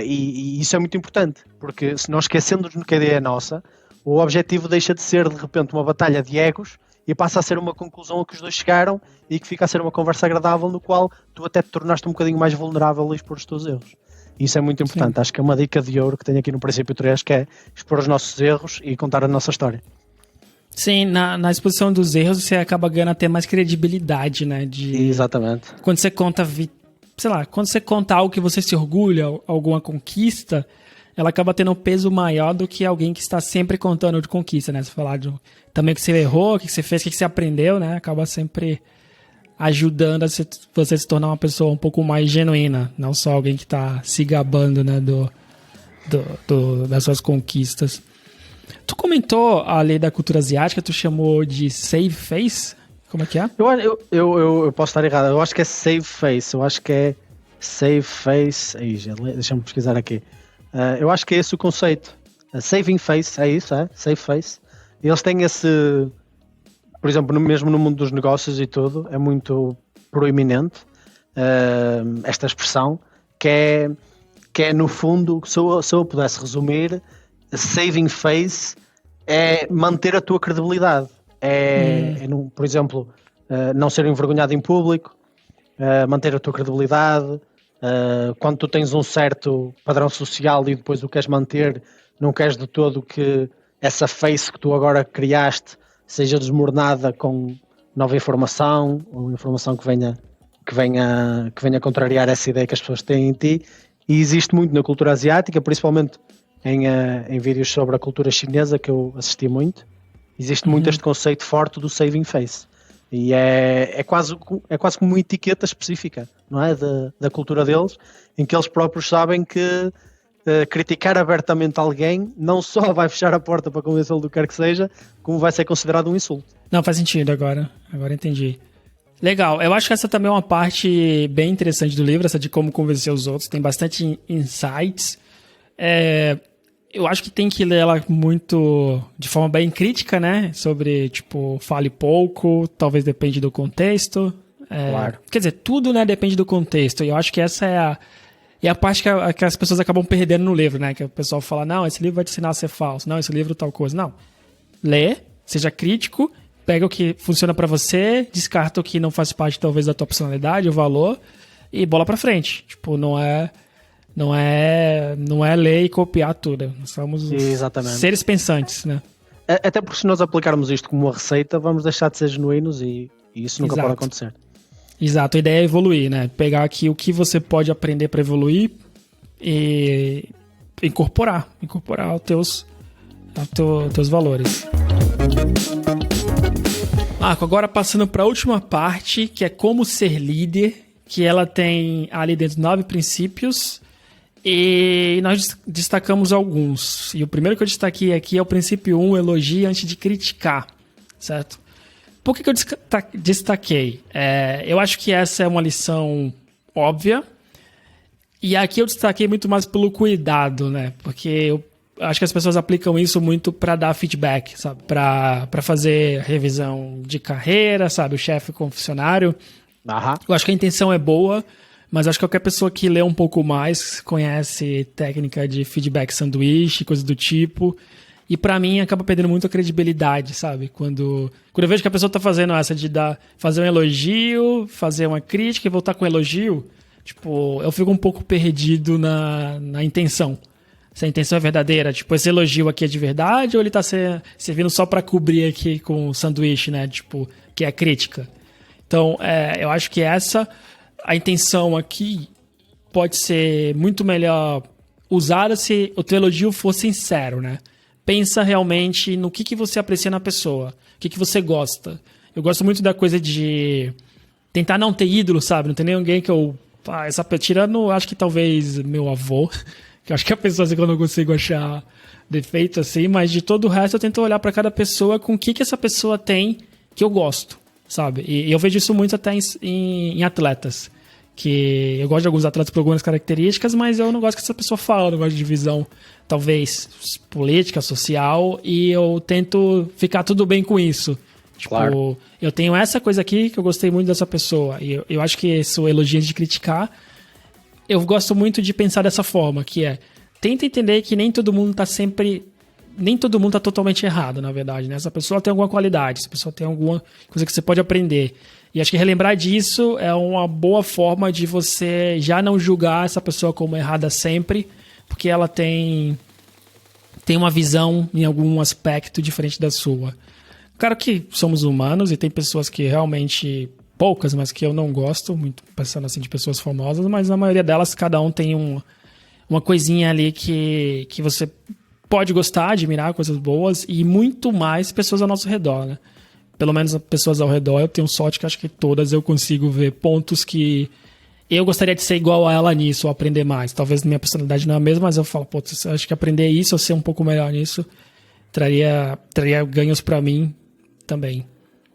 E isso é muito importante, porque se nós esquecemos que a ideia é nossa, o objetivo deixa de ser de repente uma batalha de egos e passa a ser uma conclusão a que os dois chegaram, e que fica a ser uma conversa agradável no qual tu até te tornaste um bocadinho mais vulnerável a expor os teus erros. Isso é muito importante. Sim. Acho que é uma dica de ouro que tenho aqui no princípio 3, que é expor os nossos erros e contar a nossa história. Sim, na exposição dos erros você acaba ganhando até mais credibilidade, né? Exatamente. Quando você conta, quando você conta algo que você se orgulha, alguma conquista, ela acaba tendo um peso maior do que alguém que está sempre contando de conquista, né? Você falar também o que você errou, o que você fez, o que você aprendeu, né? Acaba sempre ajudando a você se tornar uma pessoa um pouco mais genuína, não só alguém que está se gabando, né, das suas conquistas. Tu comentou a lei da cultura asiática, tu chamou de save face? Como é que é? Eu posso estar errado, eu acho que é save face, eu acho que é save face. Aí, deixa-me pesquisar aqui. Eu acho que é esse o conceito. Saving face, é isso, é? Save face. Eles têm esse, por exemplo, mesmo no mundo dos negócios e tudo, é muito proeminente esta expressão, que é no fundo, se eu pudesse resumir, saving face é manter a tua credibilidade. Por exemplo, não ser envergonhado em público, manter a tua credibilidade. Quando tu tens um certo padrão social e depois o queres manter, não queres de todo que essa face que tu agora criaste seja desmoronada com nova informação ou informação que venha contrariar essa ideia que as pessoas têm em ti. E existe muito na cultura asiática, principalmente em vídeos sobre a cultura chinesa que eu assisti muito. Existe muito este conceito forte do saving face. E é quase como uma etiqueta específica, não é? Da cultura deles, em que eles próprios sabem que criticar abertamente alguém não só vai fechar a porta para convencê-lo do que quer que seja, como vai ser considerado um insulto. Não, faz sentido agora entendi. Legal, eu acho que essa também é uma parte bem interessante do livro, essa de como convencer os outros, tem bastante insights. Eu acho que tem que ler ela muito de forma bem crítica, né? Sobre, tipo, fale pouco, talvez depende do contexto. Claro. Quer dizer, tudo, né, depende do contexto. E eu acho que essa é a parte que as pessoas acabam perdendo no livro, né? Que o pessoal fala, não, esse livro vai te ensinar a ser falso. Não, esse livro tal coisa. Não. Lê, seja crítico, pega o que funciona pra você, descarta o que não faz parte, talvez, da tua personalidade, o valor, e bola pra frente. Tipo, não é ler e copiar tudo. Nós somos seres pensantes, né? Até porque se nós aplicarmos isto como uma receita, vamos deixar de ser genuínos e isso nunca pode acontecer. Exato, a ideia é evoluir, né? Pegar aqui o que você pode aprender para evoluir e incorporar os teus valores. Marco, agora passando para a última parte, que é como ser líder, que ela tem ali dentro 9 princípios. E nós destacamos alguns. E o primeiro que eu destaquei aqui é o princípio 1, elogie antes de criticar, certo? Por que eu destaquei? Eu acho que essa é uma lição óbvia. E aqui eu destaquei muito mais pelo cuidado, né? Porque eu acho que as pessoas aplicam isso muito para dar feedback, sabe? Para fazer revisão de carreira, sabe? O chefe com o funcionário. Eu acho que a intenção é boa, mas acho que qualquer pessoa que lê um pouco mais conhece técnica de feedback sanduíche, coisa do tipo. E pra mim acaba perdendo muito a credibilidade, sabe? Quando eu vejo que a pessoa tá fazendo essa de fazer um elogio, fazer uma crítica e voltar com um elogio, tipo, eu fico um pouco perdido na intenção. Se a intenção é verdadeira, tipo, esse elogio aqui é de verdade ou ele tá servindo só pra cobrir aqui com o sanduíche, né? Tipo, que é a crítica. Então, eu acho que a intenção aqui pode ser muito melhor usada se o teu elogio for sincero, né? Pensa realmente no que você aprecia na pessoa, o que você gosta. Eu gosto muito da coisa de tentar não ter ídolo, sabe? Não tem ninguém que eu... tirando, acho que talvez meu avô, que eu acho que a pessoa assim, que eu não consigo achar defeito assim, mas de todo o resto eu tento olhar para cada pessoa com o que essa pessoa tem que eu gosto, sabe? E eu vejo isso muito até em atletas. Que eu gosto de alguns atletas por algumas características, mas eu não gosto que essa pessoa fala, eu não gosto de divisão, talvez, política, social, e eu tento ficar tudo bem com isso. Tipo, claro. Eu tenho essa coisa aqui que eu gostei muito dessa pessoa, e eu acho que isso elogio de criticar, eu gosto muito de pensar dessa forma, que tenta entender que nem todo mundo tá totalmente errado, na verdade, né? Essa pessoa tem alguma qualidade, essa pessoa tem alguma coisa que você pode aprender. E acho que relembrar disso é uma boa forma de você já não julgar essa pessoa como errada sempre, porque ela tem uma visão em algum aspecto diferente da sua. Claro que somos humanos e tem pessoas que realmente, poucas, mas que eu não gosto, muito pensando assim de pessoas famosas, mas na maioria delas cada um tem uma coisinha ali que você pode gostar, admirar, coisas boas, e muito mais pessoas ao nosso redor, né? Pelo menos as pessoas ao redor, eu tenho sorte que acho que todas eu consigo ver pontos que eu gostaria de ser igual a ela nisso, ou aprender mais. Talvez minha personalidade não é a mesma, mas eu falo, pô, eu acho que aprender isso, ou ser um pouco melhor nisso, traria ganhos pra mim também.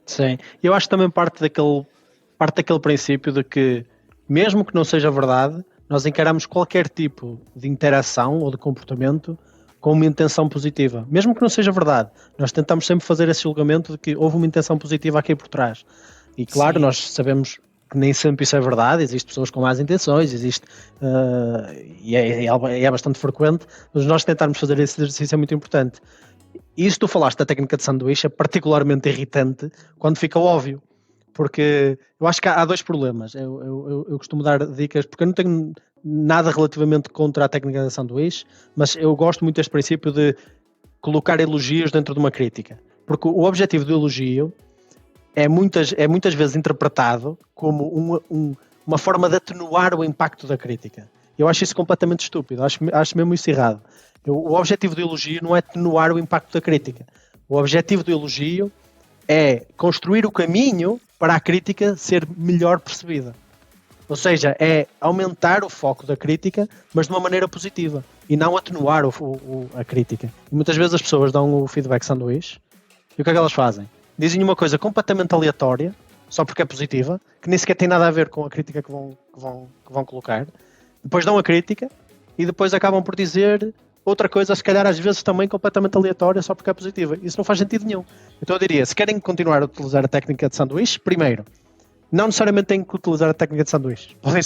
Sim, eu acho também parte daquele princípio de que, mesmo que não seja verdade, nós encaramos qualquer tipo de interação ou de comportamento com uma intenção positiva. Mesmo que não seja verdade, nós tentamos sempre fazer esse julgamento de que houve uma intenção positiva aqui por trás. E claro, nós sabemos que nem sempre isso é verdade, existem pessoas com más intenções, e é bastante frequente, mas nós tentarmos fazer esse exercício é muito importante. E isso tu falaste da técnica de sanduíche é particularmente irritante quando fica óbvio, porque eu acho que há dois problemas. Eu costumo dar dicas, porque eu não tenho nada relativamente contra a técnica de sanduíche, mas eu gosto muito deste princípio de colocar elogios dentro de uma crítica, porque o objetivo do elogio é muitas vezes interpretado como uma forma de atenuar o impacto da crítica. Eu acho isso completamente estúpido, acho mesmo isso errado. O objetivo do elogio não é atenuar o impacto da crítica. O objetivo do elogio é construir o caminho para a crítica ser melhor percebida. Ou seja, é aumentar o foco da crítica, mas de uma maneira positiva, e não atenuar a crítica. E muitas vezes as pessoas dão o feedback sanduíche, e o que é que elas fazem? Dizem uma coisa completamente aleatória, só porque é positiva, que nem sequer tem nada a ver com a crítica que vão colocar. Depois dão a crítica e depois acabam por dizer outra coisa, se calhar às vezes também completamente aleatória, só porque é positiva. Isso não faz sentido nenhum. Então eu diria, se querem continuar a utilizar a técnica de sanduíche, primeiro, não necessariamente têm que utilizar a técnica de sanduíche. Podem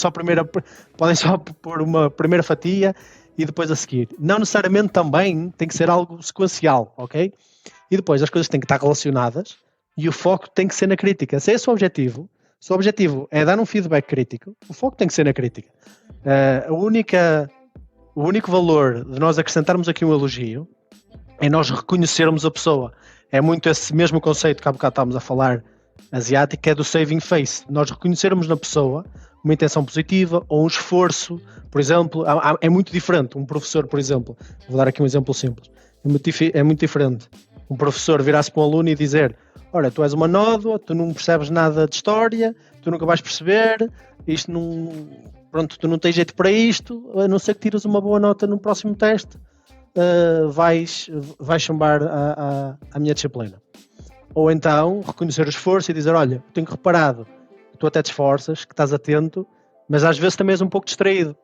só pôr uma primeira fatia e depois a seguir. Não necessariamente também tem que ser algo sequencial, ok? E depois as coisas têm que estar relacionadas e o foco tem que ser na crítica. Se é esse o objetivo, se o objetivo é dar um feedback crítico, o foco tem que ser na crítica. O único valor de nós acrescentarmos aqui um elogio é nós reconhecermos a pessoa. É muito esse mesmo conceito que há bocado estávamos a falar, asiático, é do saving face. Nós reconhecermos na pessoa uma intenção positiva ou um esforço. Por exemplo, é muito diferente. Um professor, por exemplo, vou dar aqui um exemplo simples, é muito diferente um professor virar-se para um aluno e dizer: olha, tu és uma nódoa, tu não percebes nada de história, tu nunca vais perceber, isto não... Pronto, tu não tens jeito para isto, a não ser que tires uma boa nota no próximo teste, vais chumbar a minha disciplina. Ou então, reconhecer o esforço e dizer: olha, tenho reparado que tu até te esforças, que estás atento, mas às vezes também és um pouco distraído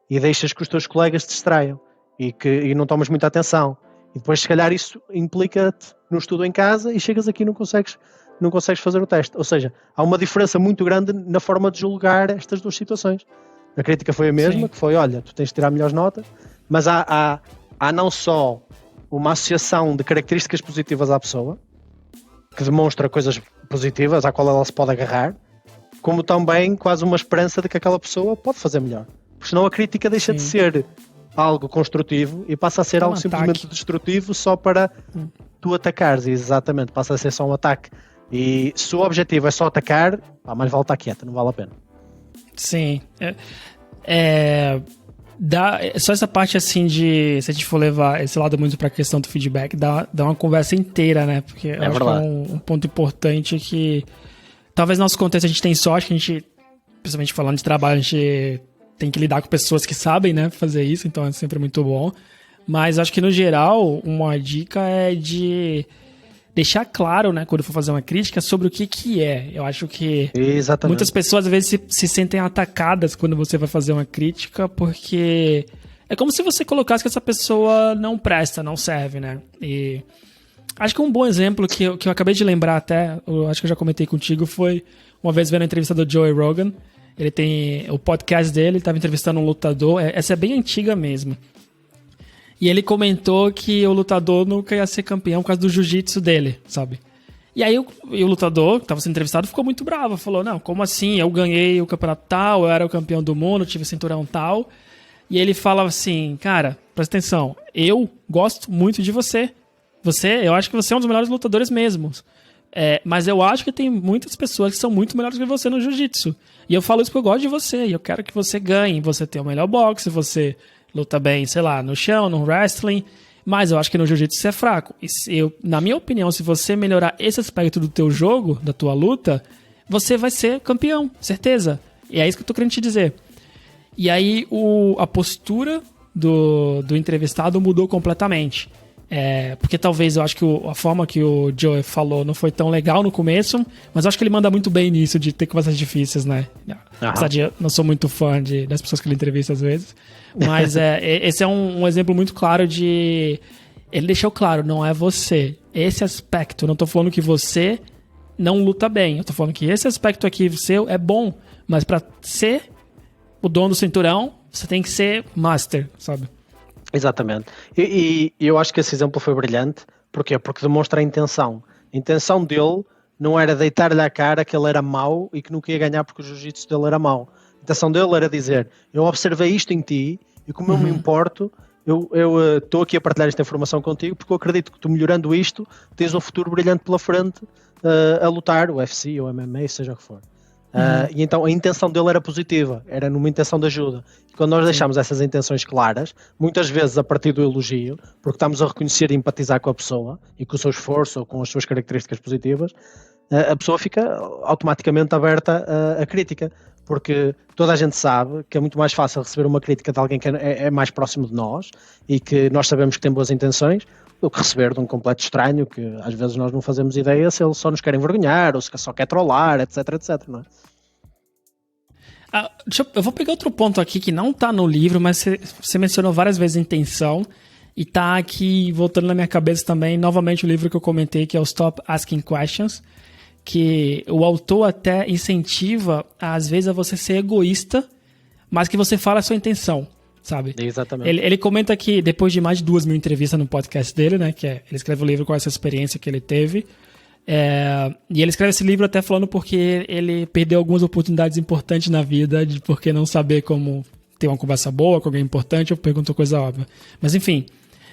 e deixas que os teus colegas te distraiam e não tomas muita atenção. E depois, se calhar, isso implica-te no estudo em casa e chegas aqui e não consegues fazer o teste. Ou seja, há uma diferença muito grande na forma de julgar estas duas situações. A crítica foi a mesma, que foi: olha, tu tens de tirar melhores notas, mas há não só uma associação de características positivas à pessoa, que demonstra coisas positivas à qual ela se pode agarrar, como também quase uma esperança de que aquela pessoa pode fazer melhor. Porque senão a crítica deixa de ser algo construtivo e passa a ser algo simplesmente destrutivo só para tu atacares. Exatamente, passa a ser só um ataque. E se o objetivo é só atacar, mais vale estar quieta, não vale a pena. Sim. Só essa parte assim de, se a gente for levar esse lado muito pra questão do feedback, dá uma conversa inteira, né? Porque eu acho que é um ponto importante que talvez no nosso contexto a gente tem sorte, que a gente, principalmente falando de trabalho, a gente tem que lidar com pessoas que sabem, né, fazer isso, então é sempre muito bom. Mas acho que no geral, uma dica é de deixar claro, né, quando for fazer uma crítica, sobre o que é. Eu acho que muitas pessoas às vezes se sentem atacadas quando você vai fazer uma crítica, porque é como se você colocasse que essa pessoa não presta, não serve, né? E acho que um bom exemplo que eu acabei de lembrar até, eu acho que eu já comentei contigo, foi uma vez vendo a entrevista do Joey Rogan. Ele tem o podcast dele, ele estava entrevistando um lutador, essa é bem antiga mesmo. E ele comentou que o lutador nunca ia ser campeão por causa do jiu-jitsu dele, sabe? E aí o lutador que estava sendo entrevistado ficou muito bravo, falou: não, como assim? Eu ganhei o campeonato tal, eu era o campeão do mundo, tive cinturão tal. E ele fala assim: cara, presta atenção, eu gosto muito de você. Eu acho que você é um dos melhores lutadores mesmo. Mas eu acho que tem muitas pessoas que são muito melhores que você no jiu-jitsu. E eu falo isso porque eu gosto de você. E eu quero que você ganhe. Você tem o melhor boxe, você luta bem, sei lá, no chão, no wrestling. Mas eu acho que no jiu-jitsu você é fraco. E na minha opinião, se você melhorar esse aspecto do teu jogo, da tua luta, você vai ser campeão, certeza. E é isso que eu tô querendo te dizer. E aí a postura do entrevistado mudou completamente. Porque talvez eu acho que a forma que o Joe falou não foi tão legal no começo, mas eu acho que ele manda muito bem nisso de ter conversas difíceis, né? Apesar de eu não sou muito fã das pessoas que ele entrevista às vezes. Mas esse é um exemplo muito claro de... Ele deixou claro, não é você. Esse aspecto, eu não tô falando que você não luta bem. Eu tô falando que esse aspecto aqui seu é bom, mas pra ser o dono do cinturão, você tem que ser master, sabe? Exatamente. E eu acho que esse exemplo foi brilhante. Porquê? Porque demonstra a intenção. A intenção dele não era deitar-lhe à cara que ele era mau e que nunca ia ganhar porque o jiu-jitsu dele era mau. A intenção dele era dizer, eu observei isto em ti e como eu me importo, eu estou aqui a partilhar esta informação contigo porque eu acredito que tu melhorando isto tens um futuro brilhante pela frente a lutar, o UFC ou MMA, seja o que for. E então a intenção dele era positiva, era numa intenção de ajuda. E quando nós deixamos essas intenções claras, muitas vezes a partir do elogio, porque estamos a reconhecer e empatizar com a pessoa e com o seu esforço ou com as suas características positivas, a pessoa fica automaticamente aberta à crítica, porque toda a gente sabe que é muito mais fácil receber uma crítica de alguém que é mais próximo de nós e que nós sabemos que tem boas intenções, do que receber de um completo estranho que às vezes nós não fazemos ideia se ele só nos quer envergonhar ou se só quer trollar, etc, etc, não é? Eu vou pegar outro ponto aqui que não tá no livro, mas você mencionou várias vezes intenção e tá aqui voltando na minha cabeça também, novamente o livro que eu comentei, que é o Stop Asking Questions, que o autor até incentiva, às vezes, a você ser egoísta, mas que você fala a sua intenção, sabe? Exatamente. Ele comenta que depois de mais de 2.000 entrevistas no podcast dele, né, ele escreve o livro com essa experiência que ele teve, e ele escreve esse livro até falando porque ele perdeu algumas oportunidades importantes na vida, de porque não saber como ter uma conversa boa com alguém importante ou perguntou coisa óbvia. Mas enfim,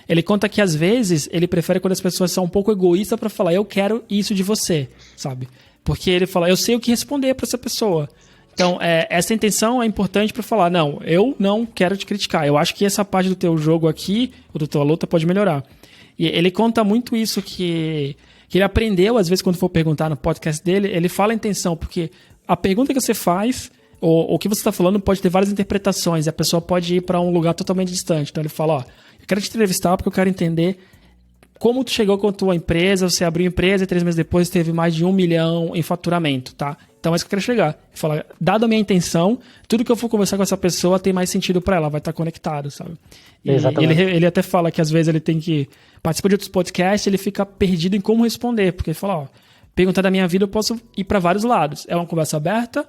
ele conta que às vezes ele prefere quando as pessoas são um pouco egoístas para falar, eu quero isso de você, sabe? Porque ele fala, eu sei o que responder para essa pessoa. Então, essa intenção é importante para falar, não, eu não quero te criticar, eu acho que essa parte do teu jogo aqui, ou da tua luta, pode melhorar. E ele conta muito isso que ele aprendeu, às vezes, quando for perguntar no podcast dele, ele fala a intenção, porque a pergunta que você faz, ou o que você está falando, pode ter várias interpretações, e a pessoa pode ir para um lugar totalmente distante. Então ele fala, ó, eu quero te entrevistar porque eu quero entender como tu chegou com a tua empresa, você abriu empresa e 3 meses depois teve mais de 1 milhão em faturamento, tá? Então é isso que eu quero chegar. Ele fala, dada a minha intenção, tudo que eu for conversar com essa pessoa tem mais sentido para ela, vai estar conectado, sabe? E ele até fala que às vezes ele tem que participar de outros podcasts, ele fica perdido em como responder, porque ele fala, ó, perguntar da minha vida eu posso ir para vários lados. É uma conversa aberta?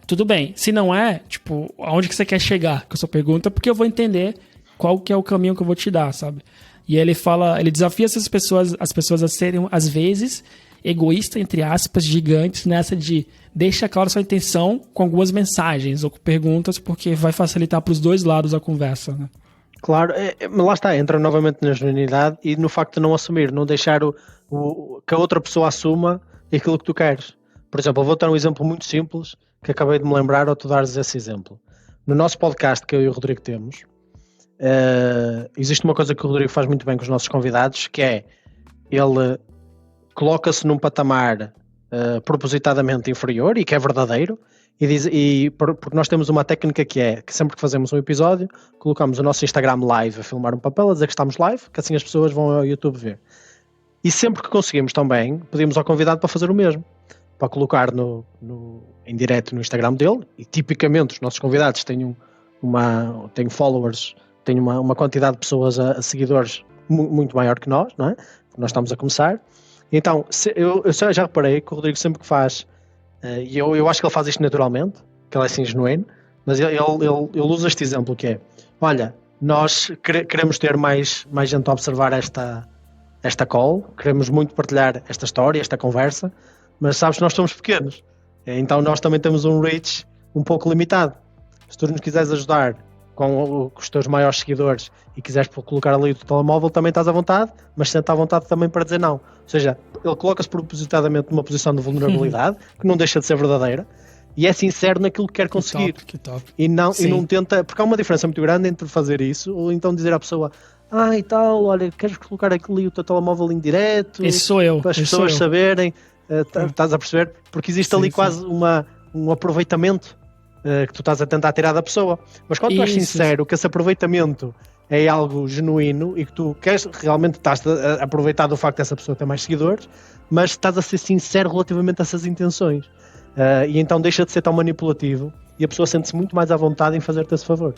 Tudo bem. Se não é, tipo, aonde que você quer chegar com a sua pergunta, porque eu vou entender qual que é o caminho que eu vou te dar, sabe? E ele fala, ele desafia as pessoas a serem, às vezes, egoístas, entre aspas, gigantes, nessa de deixa claro sua intenção com algumas mensagens ou com perguntas, porque vai facilitar para os dois lados a conversa, né? Claro, lá está, entra novamente na genuinidade e no facto de não assumir, não deixar que a outra pessoa assuma aquilo que tu queres. Por exemplo, eu vou dar um exemplo muito simples que acabei de me lembrar ao tu dares esse exemplo. No nosso podcast que eu e o Rodrigo temos, existe uma coisa que o Rodrigo faz muito bem com os nossos convidados, que é ele coloca-se num patamar propositadamente inferior e que é verdadeiro porque nós temos uma técnica que é que sempre que fazemos um episódio colocamos o nosso Instagram live a filmar um papel a dizer que estamos live, que assim as pessoas vão ao YouTube ver, e sempre que conseguimos também pedimos ao convidado para fazer o mesmo, para colocar em direto no Instagram dele, e tipicamente os nossos convidados têm followers, têm uma quantidade de pessoas a seguidores muito maior que nós, não é? Nós estamos a começar. Então, eu já reparei que o Rodrigo sempre que faz, e eu acho que ele faz isto naturalmente, que ele é assim genuíno, mas ele usa este exemplo que é, olha, nós queremos ter mais gente a observar esta call, queremos muito partilhar esta história, esta conversa, mas sabes que nós somos pequenos, então nós também temos um reach um pouco limitado. Se tu nos quiseres ajudar com os teus maiores seguidores e quiseres colocar ali o teu telemóvel, também estás à vontade, mas senta à vontade também para dizer não. Ou seja, ele coloca-se propositadamente numa posição de vulnerabilidade, que não deixa de ser verdadeira, e é sincero naquilo que quer conseguir. Que top. E não tenta, porque há uma diferença muito grande entre fazer isso, ou então dizer à pessoa, e tal, olha, queres colocar ali o teu telemóvel em direto? Esse sou eu. Para as pessoas saberem, estás a perceber? Porque existe ali quase um aproveitamento que tu estás a tentar tirar da pessoa, mas quando tu és sincero que esse aproveitamento é algo genuíno e que tu queres, realmente estás a aproveitar do facto dessa pessoa ter mais seguidores, mas estás a ser sincero relativamente a essas intenções. E então deixa de ser tão manipulativo e a pessoa sente-se muito mais à vontade em fazer-te esse favor.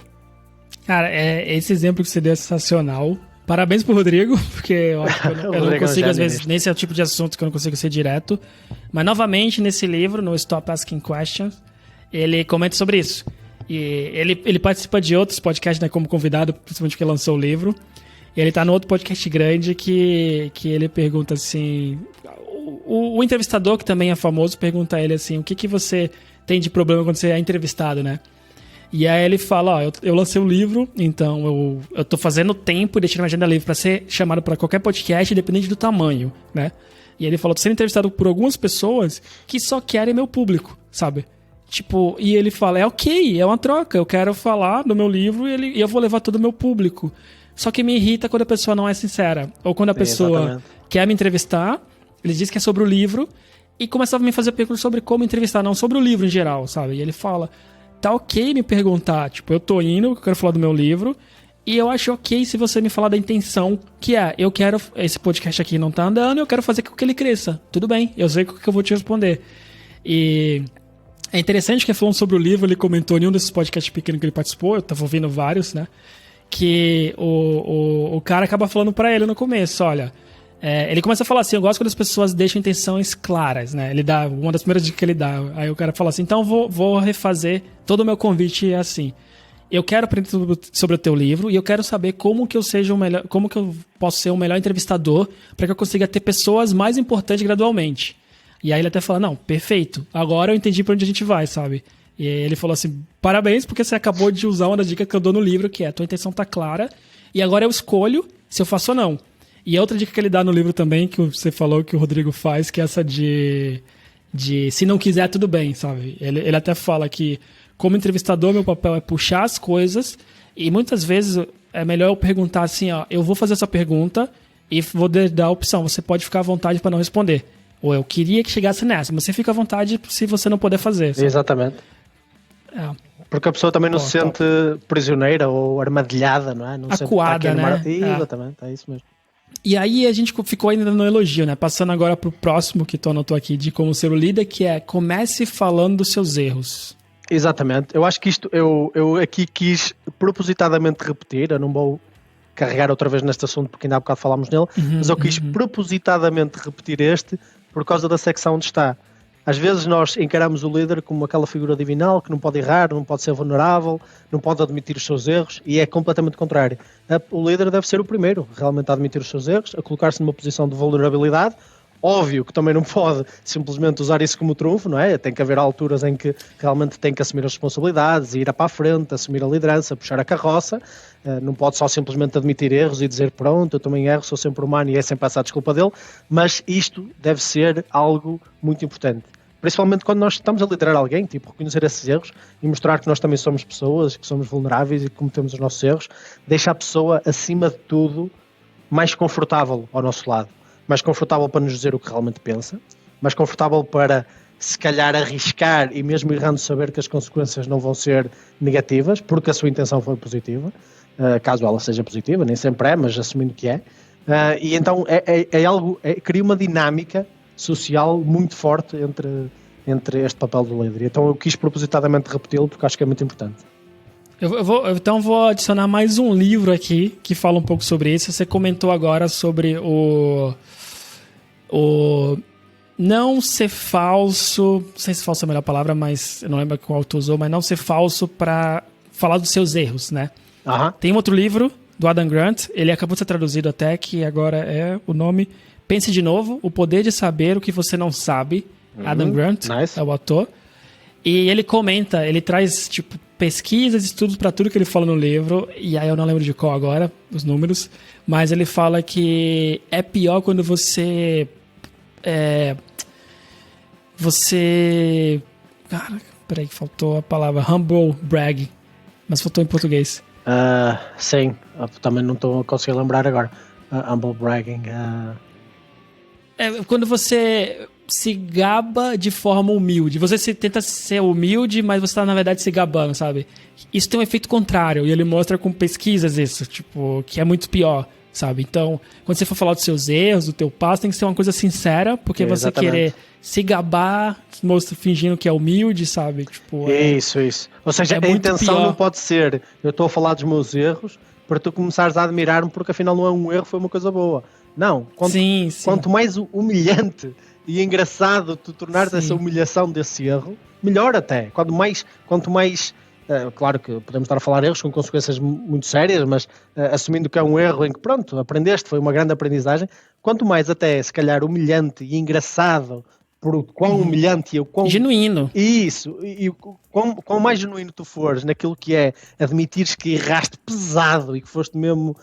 Cara, esse exemplo que você deu é sensacional. Parabéns pro Rodrigo, porque eu acho que eu não consigo, às vezes, nesse é o tipo de assunto que eu não consigo ser direto. Mas, novamente, nesse livro, no Stop Asking Questions, ele comenta sobre isso. E ele participa de outros podcasts, né, como convidado, principalmente porque lançou o livro. E ele tá no outro podcast grande que ele pergunta assim... O entrevistador, que também é famoso, pergunta a ele assim, o que você tem de problema quando você é entrevistado, né? E aí ele fala, ó, eu lancei um livro, então eu tô fazendo tempo e deixando minha agenda livre pra ser chamado pra qualquer podcast, independente do tamanho, né? E ele falou, tô sendo entrevistado por algumas pessoas que só querem meu público, sabe? Tipo, e ele fala, é ok, é uma troca, eu quero falar do meu livro e eu vou levar todo o meu público. Só que me irrita quando a pessoa não é sincera. Ou quando a pessoa quer me entrevistar, ele diz que é sobre o livro e começava a me fazer perguntas sobre como entrevistar, não sobre o livro em geral, sabe? E ele fala, tá ok me perguntar, tipo, eu tô indo, eu quero falar do meu livro e eu acho ok se você me falar da intenção que é, eu quero, esse podcast aqui não tá andando, eu quero fazer com que ele cresça. Tudo bem, eu sei o que eu vou te responder. E... é interessante que falando sobre o livro, ele comentou em um desses podcasts pequenos que ele participou, eu tava ouvindo vários, né? Que o cara acaba falando pra ele no começo, olha... ele começa a falar assim, eu gosto quando as pessoas deixam intenções claras, né? Ele dá, uma das primeiras dicas que ele dá, aí o cara fala assim, então vou refazer todo o meu convite assim. Eu quero aprender sobre o teu livro e eu quero saber como que eu seja o melhor, como que eu posso ser o melhor entrevistador para que eu consiga ter pessoas mais importantes gradualmente. E aí ele até fala, não, perfeito, agora eu entendi pra onde a gente vai, sabe? E aí ele falou assim, parabéns porque você acabou de usar uma das dicas que eu dou no livro, que é, a tua intenção tá clara, e agora eu escolho se eu faço ou não. E a outra dica que ele dá no livro também, que você falou que o Rodrigo faz, que é essa de se não quiser, tudo bem, sabe? Ele até fala que, como entrevistador, meu papel é puxar as coisas, e muitas vezes é melhor eu perguntar assim, ó, eu vou fazer essa pergunta e vou dar a opção, você pode ficar à vontade para não responder. Ou eu queria que chegasse nessa, mas você fica à vontade se você não puder fazer. Sabe? Exatamente. Porque a pessoa também não se sente prisioneira ou armadilhada, não é? Não acuada, né? Exatamente, é isso mesmo. E aí a gente ficou ainda no elogio, né? Passando agora pro próximo que tu anotou aqui de como ser o líder, que é comece falando dos seus erros. Exatamente. Eu acho que isto, eu aqui quis propositadamente repetir, eu não vou carregar outra vez neste assunto porque ainda há bocado falámos nele, mas eu quis propositadamente repetir este por causa da secção onde está. Às vezes nós encaramos o líder como aquela figura divinal que não pode errar, não pode ser vulnerável, não pode admitir os seus erros, e é completamente contrário. O líder deve ser o primeiro realmente a admitir os seus erros, a colocar-se numa posição de vulnerabilidade. Óbvio que também não pode simplesmente usar isso como trunfo, não é? Tem que haver alturas em que realmente tem que assumir as responsabilidades, ir para a frente, assumir a liderança, puxar a carroça. Não pode só simplesmente admitir erros e dizer pronto, eu também erro, sou sempre humano e é sempre essa a desculpa dele. Mas isto deve ser algo muito importante. Principalmente quando nós estamos a liderar alguém, tipo, reconhecer esses erros e mostrar que nós também somos pessoas, que somos vulneráveis e que cometemos os nossos erros, deixa a pessoa, acima de tudo, mais confortável ao nosso lado. Mais confortável para nos dizer o que realmente pensa, mais confortável para, se calhar, arriscar e mesmo errando saber que as consequências não vão ser negativas, porque a sua intenção foi positiva, caso ela seja positiva, nem sempre é, mas assumindo que é. E então é algo, cria uma dinâmica social muito forte entre este papel do líder. Então eu quis propositadamente repeti-lo porque acho que é muito importante. Então vou adicionar mais um livro aqui que fala um pouco sobre isso. Você comentou agora sobre o não ser falso, não sei se falso é a melhor palavra, mas eu não lembro qual tu usou, mas não ser falso para falar dos seus erros, né? Tem um outro livro do Adam Grant, ele acabou de ser traduzido até, que agora é o nome Pense de Novo, O Poder de Saber o que Você Não Sabe. Adam Grant é o autor. E ele comenta, ele traz tipo pesquisas, estudos para tudo que ele fala no livro, e aí eu não lembro de qual agora, os números, mas ele fala que é pior quando você cara, peraí, faltou a palavra humble brag, mas faltou em português. Sim, também não estou a conseguir lembrar agora. Humble bragging. Quando você se gaba de forma humilde. Você tenta ser humilde, mas você tá, na verdade, se gabando, sabe? Isso tem um efeito contrário, e ele mostra com pesquisas isso, tipo, que é muito pior, sabe? Então, quando você for falar dos seus erros, do teu passo, tem que ser uma coisa sincera, porque você querer se gabar, fingindo que é humilde, sabe? Tipo, Isso. Ou seja, a intenção pior. não pode ser, eu estou a falar dos meus erros, para tu começares a admirar-me, porque afinal não é um erro, foi uma coisa boa. Não, quanto mais humilhante e engraçado tu tornares essa humilhação desse erro, melhor até. Quanto mais claro que podemos estar a falar erros com consequências muito sérias, mas assumindo que é um erro em que, pronto, aprendeste, foi uma grande aprendizagem, quanto mais até, se calhar, humilhante e engraçado, por o quão humilhante e o quão... Genuíno. Isso, e quão mais genuíno tu fores naquilo que é admitires que erraste pesado e que foste mesmo...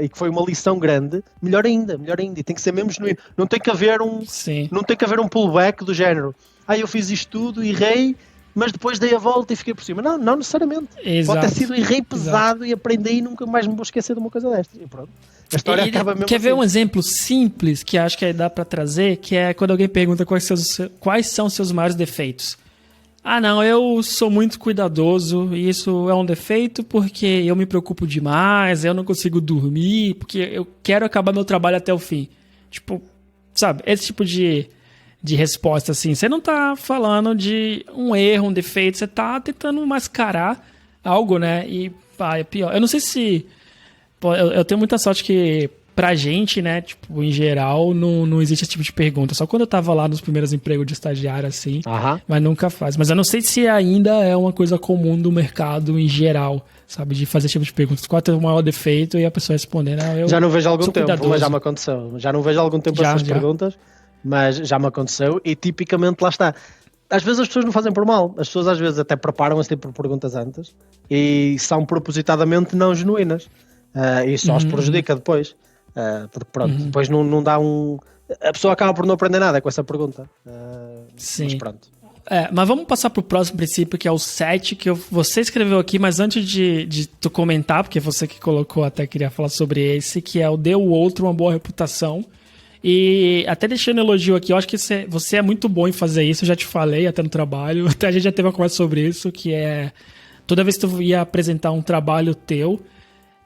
e que foi uma lição grande, melhor ainda, e tem que ser mesmo genuíno. Não tem que haver um pullback do género, eu fiz isto tudo, errei, mas depois dei a volta e fiquei por cima. Não necessariamente. Exato. Pode ter sido errei pesado e aprendi e nunca mais me vou esquecer de uma coisa destas. E pronto. A história acaba mesmo. Quer assim. ver um exemplo simples que acho que dá pra trazer, que é quando alguém pergunta quais são os seus maiores defeitos. Não, eu sou muito cuidadoso e isso é um defeito porque eu me preocupo demais, eu não consigo dormir, porque eu quero acabar meu trabalho até o fim. Tipo, sabe, esse tipo de resposta, assim. Você não tá falando de um erro, um defeito, você tá tentando mascarar algo, né? E, é pior. Eu não sei se... eu tenho muita sorte que, pra gente, né, tipo, em geral, não existe esse tipo de pergunta. Só quando eu tava lá nos primeiros empregos de estagiário, assim, mas nunca faz. Mas eu não sei se ainda é uma coisa comum do mercado em geral, sabe? De fazer esse tipo de perguntas. Qual é o maior defeito? E a pessoa responder, já não vejo há algum tempo, cuidadoso. mas já me aconteceu. Já não vejo há algum tempo essas perguntas. Mas já me aconteceu e tipicamente lá está. Às vezes as pessoas não fazem por mal, as pessoas às vezes até preparam esse tipo de perguntas antes e são propositadamente não genuínas e só os prejudica depois, porque pronto, depois não dá a pessoa acaba por não aprender nada com essa pergunta. Sim. Mas pronto. Mas vamos passar pro próximo princípio, que é o 7, que você escreveu aqui, mas antes de tu comentar, porque você que colocou, até queria falar sobre esse, que é o dê ao outro uma boa reputação. E até deixando elogio aqui, eu acho que você é muito bom em fazer isso, eu já te falei até no trabalho, até a gente já teve uma conversa sobre isso, que é toda vez que tu ia apresentar um trabalho teu,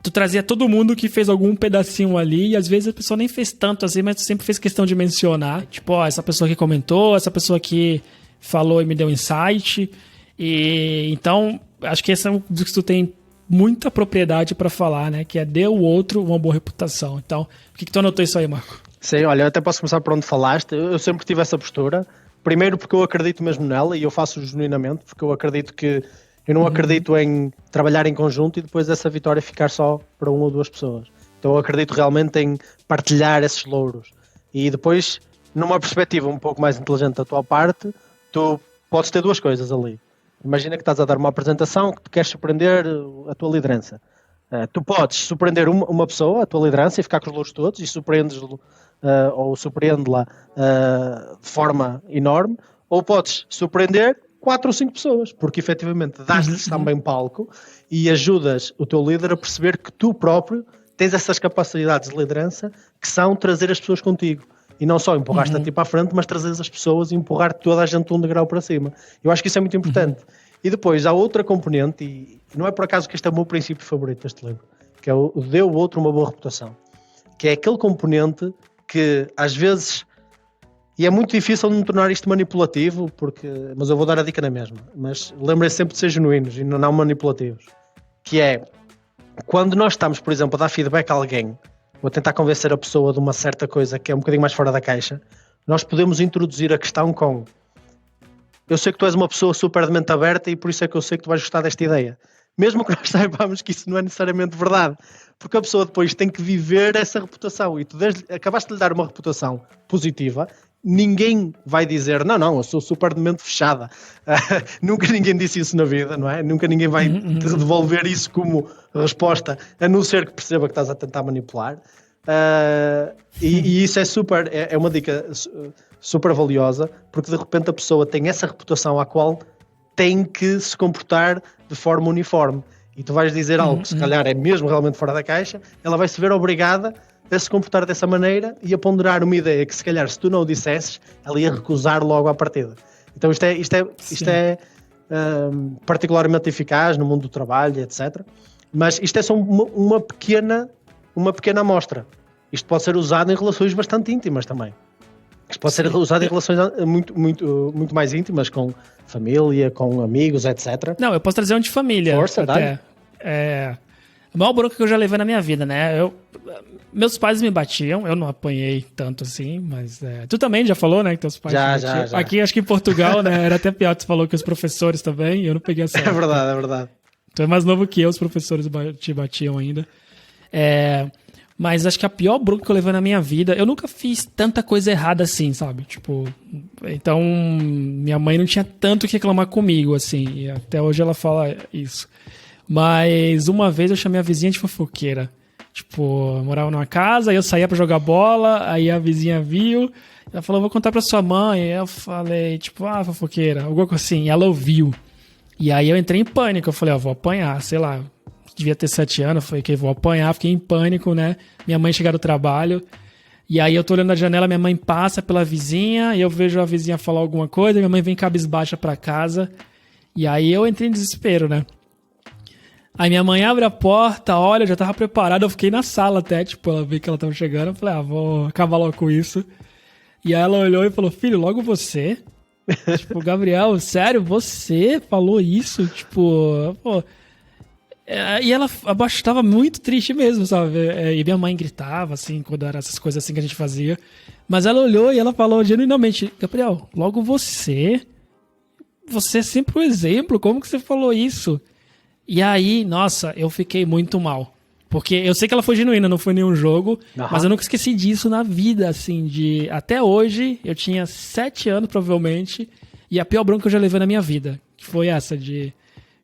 tu trazia todo mundo que fez algum pedacinho ali, e às vezes a pessoa nem fez tanto assim, mas tu sempre fez questão de mencionar, tipo, essa pessoa que comentou, essa pessoa que falou e me deu insight, e então acho que esse é um dos que tu tem muita propriedade para falar, né, que é dê ao outro uma boa reputação. Então, por que tu anotou isso aí, Marco? Sim, olha, eu até posso começar por onde falaste. Eu sempre tive essa postura. Primeiro porque eu acredito mesmo nela e eu faço genuinamente, porque eu acredito que eu não acredito em trabalhar em conjunto e depois dessa vitória ficar só para uma ou duas pessoas. Então eu acredito realmente em partilhar esses louros. E depois, numa perspectiva um pouco mais inteligente da tua parte, tu podes ter duas coisas ali. Imagina que estás a dar uma apresentação que tu queres surpreender a tua liderança. Tu podes surpreender uma pessoa, a tua liderança, e ficar com os louros todos e surpreendes-lo ou surpreende-la de forma enorme, ou podes surpreender 4 ou 5 pessoas, porque efetivamente dás-lhes também palco e ajudas o teu líder a perceber que tu próprio tens essas capacidades de liderança que são trazer as pessoas contigo. E não só empurrar-te a ti para a frente, mas trazer as pessoas e empurrar toda a gente um degrau para cima. Eu acho que isso é muito importante. E depois há outra componente, e não é por acaso que este é o meu princípio favorito deste livro, que é o dê ao outro uma boa reputação. Que é aquele componente que às vezes, e é muito difícil não tornar isto manipulativo, mas eu vou dar a dica na mesma, mas lembrem-se sempre de ser genuínos e não manipulativos. Que é, quando nós estamos, por exemplo, a dar feedback a alguém, ou a tentar convencer a pessoa de uma certa coisa que é um bocadinho mais fora da caixa, nós podemos introduzir a questão com: eu sei que tu és uma pessoa super de mente aberta e por isso é que eu sei que tu vais gostar desta ideia. Mesmo que nós saibamos que isso não é necessariamente verdade. Porque a pessoa depois tem que viver essa reputação. E tu acabaste de lhe dar uma reputação positiva, ninguém vai dizer, não, eu sou super de mente fechada. Nunca ninguém disse isso na vida, não é? Nunca ninguém vai te devolver isso como resposta, a não ser que perceba que estás a tentar manipular. E isso é uma dica super valiosa, porque de repente a pessoa tem essa reputação à qual tem que se comportar de forma uniforme. E tu vais dizer algo que se calhar é mesmo realmente fora da caixa, ela vai se ver obrigada a se comportar dessa maneira e a ponderar uma ideia que se calhar se tu não o dissesses, ela ia recusar logo à partida. Então isto é particularmente eficaz no mundo do trabalho, etc. Mas isto é só uma pequena amostra. Isto pode ser usado em relações bastante íntimas também. Isto pode ser usado em relações muito mais íntimas, com família, com amigos, etc. Não, eu posso trazer um de família. Força, até. A maior bronca que eu já levei na minha vida, né? Meus pais me batiam, eu não apanhei tanto assim, mas... Tu também já falou, né, que teus pais já. Aqui, acho que em Portugal, né, era até pior, tu falou que os professores também, eu não peguei essa... É verdade. Tu é mais novo que eu, os professores te batiam ainda. Mas acho que a pior bronca que eu levei na minha vida, eu nunca fiz tanta coisa errada assim, sabe? Tipo, então minha mãe não tinha tanto que reclamar comigo, assim, e até hoje ela fala isso. Mas uma vez eu chamei a vizinha de fofoqueira. Tipo, eu morava numa casa, aí eu saía pra jogar bola, aí a vizinha viu, ela falou, vou contar pra sua mãe. Aí eu falei, tipo, fofoqueira, algo assim, e ela ouviu. E aí eu entrei em pânico, eu falei, vou apanhar, sei lá, devia ter 7 anos, falei que vou apanhar, fiquei em pânico, né? Minha mãe chegar do trabalho, e aí eu tô olhando na janela, minha mãe passa pela vizinha, e eu vejo a vizinha falar alguma coisa, minha mãe vem cabisbaixa pra casa, e aí eu entrei em desespero, né? Aí minha mãe abre a porta, olha, eu já tava preparado, eu fiquei na sala até, tipo, ela viu que ela tava chegando, eu falei, vou acabar logo com isso. E aí ela olhou e falou, filho, logo você? Tipo, Gabriel, sério, você falou isso? Tipo, pô... E ela abaixo estava muito triste mesmo, sabe? E minha mãe gritava, assim, quando eram essas coisas assim que a gente fazia. Mas ela olhou e ela falou genuinamente, Gabriel, logo você é sempre um exemplo, como que você falou isso? E aí, nossa, eu fiquei muito mal. Porque eu sei que ela foi genuína, não foi nenhum jogo, mas eu nunca esqueci disso na vida, assim, até hoje, eu tinha 7 anos, provavelmente, e a pior bronca que eu já levei na minha vida, que foi essa de...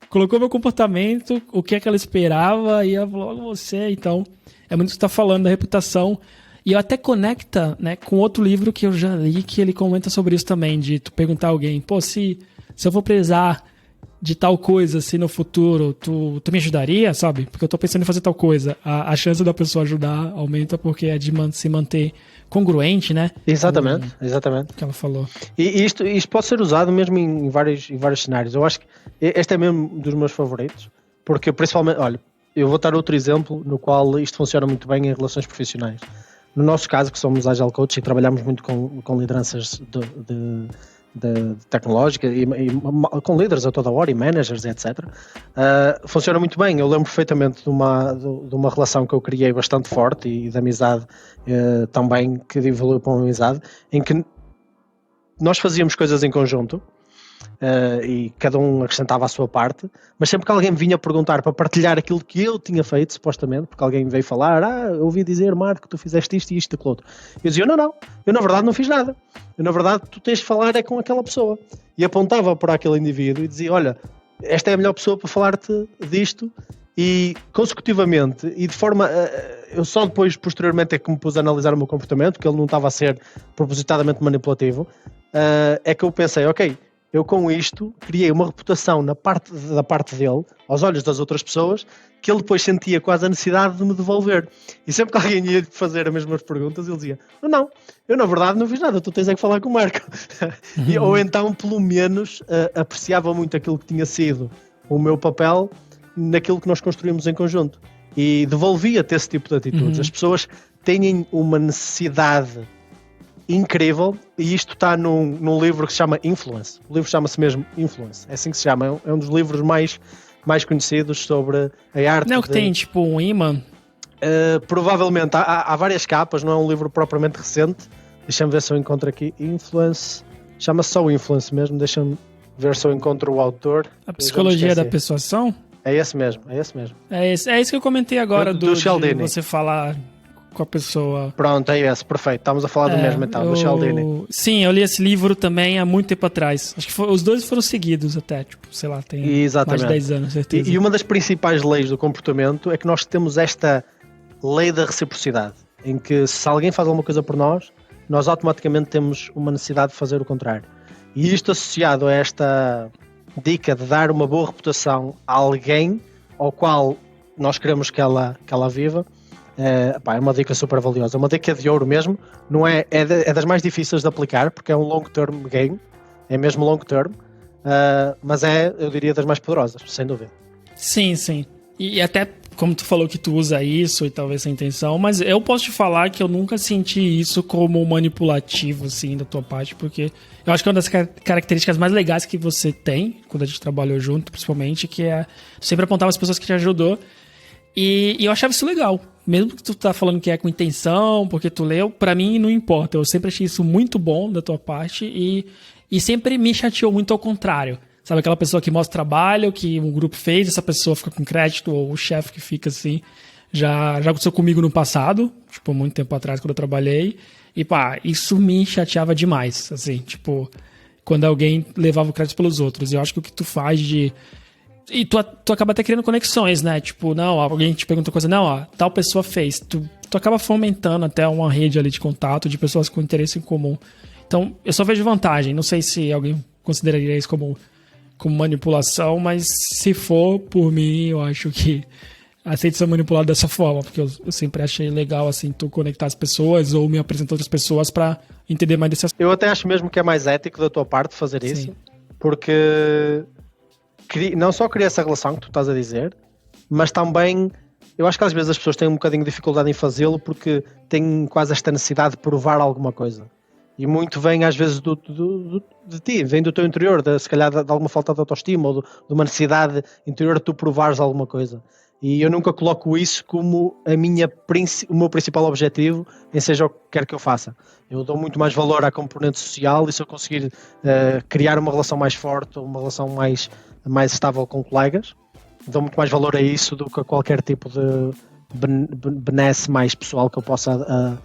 Colocou meu comportamento, o que é que ela esperava, e ela falou, logo você, então, é muito o que você tá falando da reputação, e eu até conecta, né, com outro livro que eu já li, que ele comenta sobre isso também, de tu perguntar a alguém, pô, se eu for precisar de tal coisa, assim, no futuro, tu me ajudaria, sabe? Porque eu tô pensando em fazer tal coisa. A chance da pessoa ajudar aumenta porque é de se manter congruente, né? Exatamente. Que ela falou. E isto pode ser usado mesmo em vários cenários. Eu acho que este é mesmo dos meus favoritos, porque principalmente, olha, eu vou dar outro exemplo no qual isto funciona muito bem em relações profissionais. No nosso caso, que somos Agile Coach e trabalhamos muito com lideranças de tecnológica e com líderes a toda hora e managers, etc. Funciona muito bem. Eu lembro perfeitamente de uma relação que eu criei bastante forte e de amizade também, que evoluiu para uma amizade, em que nós fazíamos coisas em conjunto e cada um acrescentava a sua parte, mas sempre que alguém vinha perguntar para partilhar aquilo que eu tinha feito, supostamente, porque alguém veio falar, eu ouvi dizer, Marco, tu fizeste isto e isto, aquilo outro. Eu dizia, não, eu na verdade não fiz nada. Eu na verdade tu tens de falar é com aquela pessoa. E apontava para aquele indivíduo e dizia, olha, esta é a melhor pessoa para falar-te disto, e consecutivamente, e de forma... eu só depois, posteriormente, é que me pus a analisar o meu comportamento, que ele não estava a ser propositadamente manipulativo, é que eu pensei, ok, eu com isto criei uma reputação da parte dele, aos olhos das outras pessoas, que ele depois sentia quase a necessidade de me devolver. E sempre que alguém ia fazer as mesmas perguntas, ele dizia, não, eu na verdade não fiz nada, tu tens é que falar com o Marco. Ou então, pelo menos, apreciava muito aquilo que tinha sido o meu papel naquilo que nós construímos em conjunto. E devolvia-te esse tipo de atitudes. As pessoas têm uma necessidade incrível, e isto está num livro que se chama Influence. O livro chama-se mesmo Influence, é assim que se chama, é um dos livros mais conhecidos sobre a arte. Não é que tem tipo um imã? Provavelmente, há várias capas, não é um livro propriamente recente. Deixa-me ver se eu encontro aqui. Influence, chama-se só Influence mesmo, deixa-me ver se eu encontro o autor. A psicologia da persuasão? É esse mesmo. É isso que eu comentei agora, do Cialdini. De você falar com a pessoa. Pronto, é esse, perfeito. Estamos a falar do mesmo então, do Cialdini. Sim, eu li esse livro também há muito tempo atrás. Acho que os dois foram seguidos até, tipo, sei lá, tem mais de 10 anos, certeza. E uma das principais leis do comportamento é que nós temos esta lei da reciprocidade, em que se alguém faz alguma coisa por nós automaticamente temos uma necessidade de fazer o contrário. E isto associado a esta dica de dar uma boa reputação a alguém ao qual nós queremos que ela viva, é uma dica super valiosa, uma dica de ouro mesmo. Não é das mais difíceis de aplicar, porque é um long term game, é mesmo long term, mas eu diria, das mais poderosas, sem dúvida. Sim, sim. E até como tu falou que tu usa isso e talvez sem intenção, mas eu posso te falar que eu nunca senti isso como manipulativo, assim, da tua parte, porque eu acho que é uma das características mais legais que você tem, quando a gente trabalhou junto, principalmente, que é sempre apontar as pessoas que te ajudou. E eu achava isso legal. Mesmo que tu tá falando que é com intenção, porque tu leu, pra mim não importa. Eu sempre achei isso muito bom da tua parte e sempre me chateou muito ao contrário. Sabe, aquela pessoa que mostra trabalho, que um grupo fez, essa pessoa fica com crédito, ou o chefe que fica assim. Já aconteceu comigo no passado, tipo, muito tempo atrás, quando eu trabalhei. E isso me chateava demais, assim, tipo, quando alguém levava o crédito pelos outros. E eu acho que o que tu faz de... E tu acaba até criando conexões, né? Tipo, não, alguém te pergunta coisa, não, tal pessoa fez. Tu acaba fomentando até uma rede ali de contato de pessoas com interesse em comum. Então, eu só vejo vantagem. Não sei se alguém consideraria isso como manipulação, mas se for, por mim, eu acho que aceito ser manipulado dessa forma, porque eu sempre achei legal, assim, tu conectar as pessoas ou me apresentar outras pessoas pra entender mais desse aspecto. Eu até acho mesmo que é mais ético da tua parte fazer isso, sim, porque não só cria essa relação que tu estás a dizer, mas também eu acho que às vezes as pessoas têm um bocadinho de dificuldade em fazê-lo porque têm quase esta necessidade de provar alguma coisa. E muito vem às vezes de ti, vem do teu interior, se calhar de alguma falta de autoestima ou de uma necessidade interior de tu provares alguma coisa. E eu nunca coloco isso como o meu principal objetivo em seja o que quer que eu faça. Eu dou muito mais valor à componente social e se eu conseguir criar uma relação mais forte, uma relação mais estável com colegas, dou muito mais valor a isso do que a qualquer tipo de benesse mais pessoal que eu possa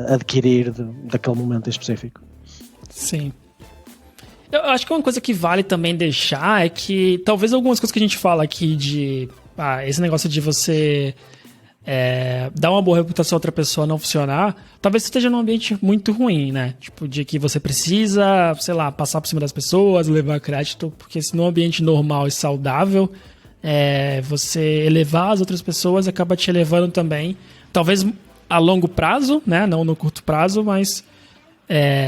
adquirir daquele momento em específico. Sim. Eu acho que uma coisa que vale também deixar é que talvez algumas coisas que a gente fala aqui de esse negócio de você dar uma boa reputação a outra pessoa não funcionar, talvez você esteja num ambiente muito ruim, né? Tipo, de que você precisa, sei lá, passar por cima das pessoas, levar crédito, porque se num ambiente normal e saudável, você elevar as outras pessoas acaba te elevando também, talvez a longo prazo, né? Não no curto prazo, mas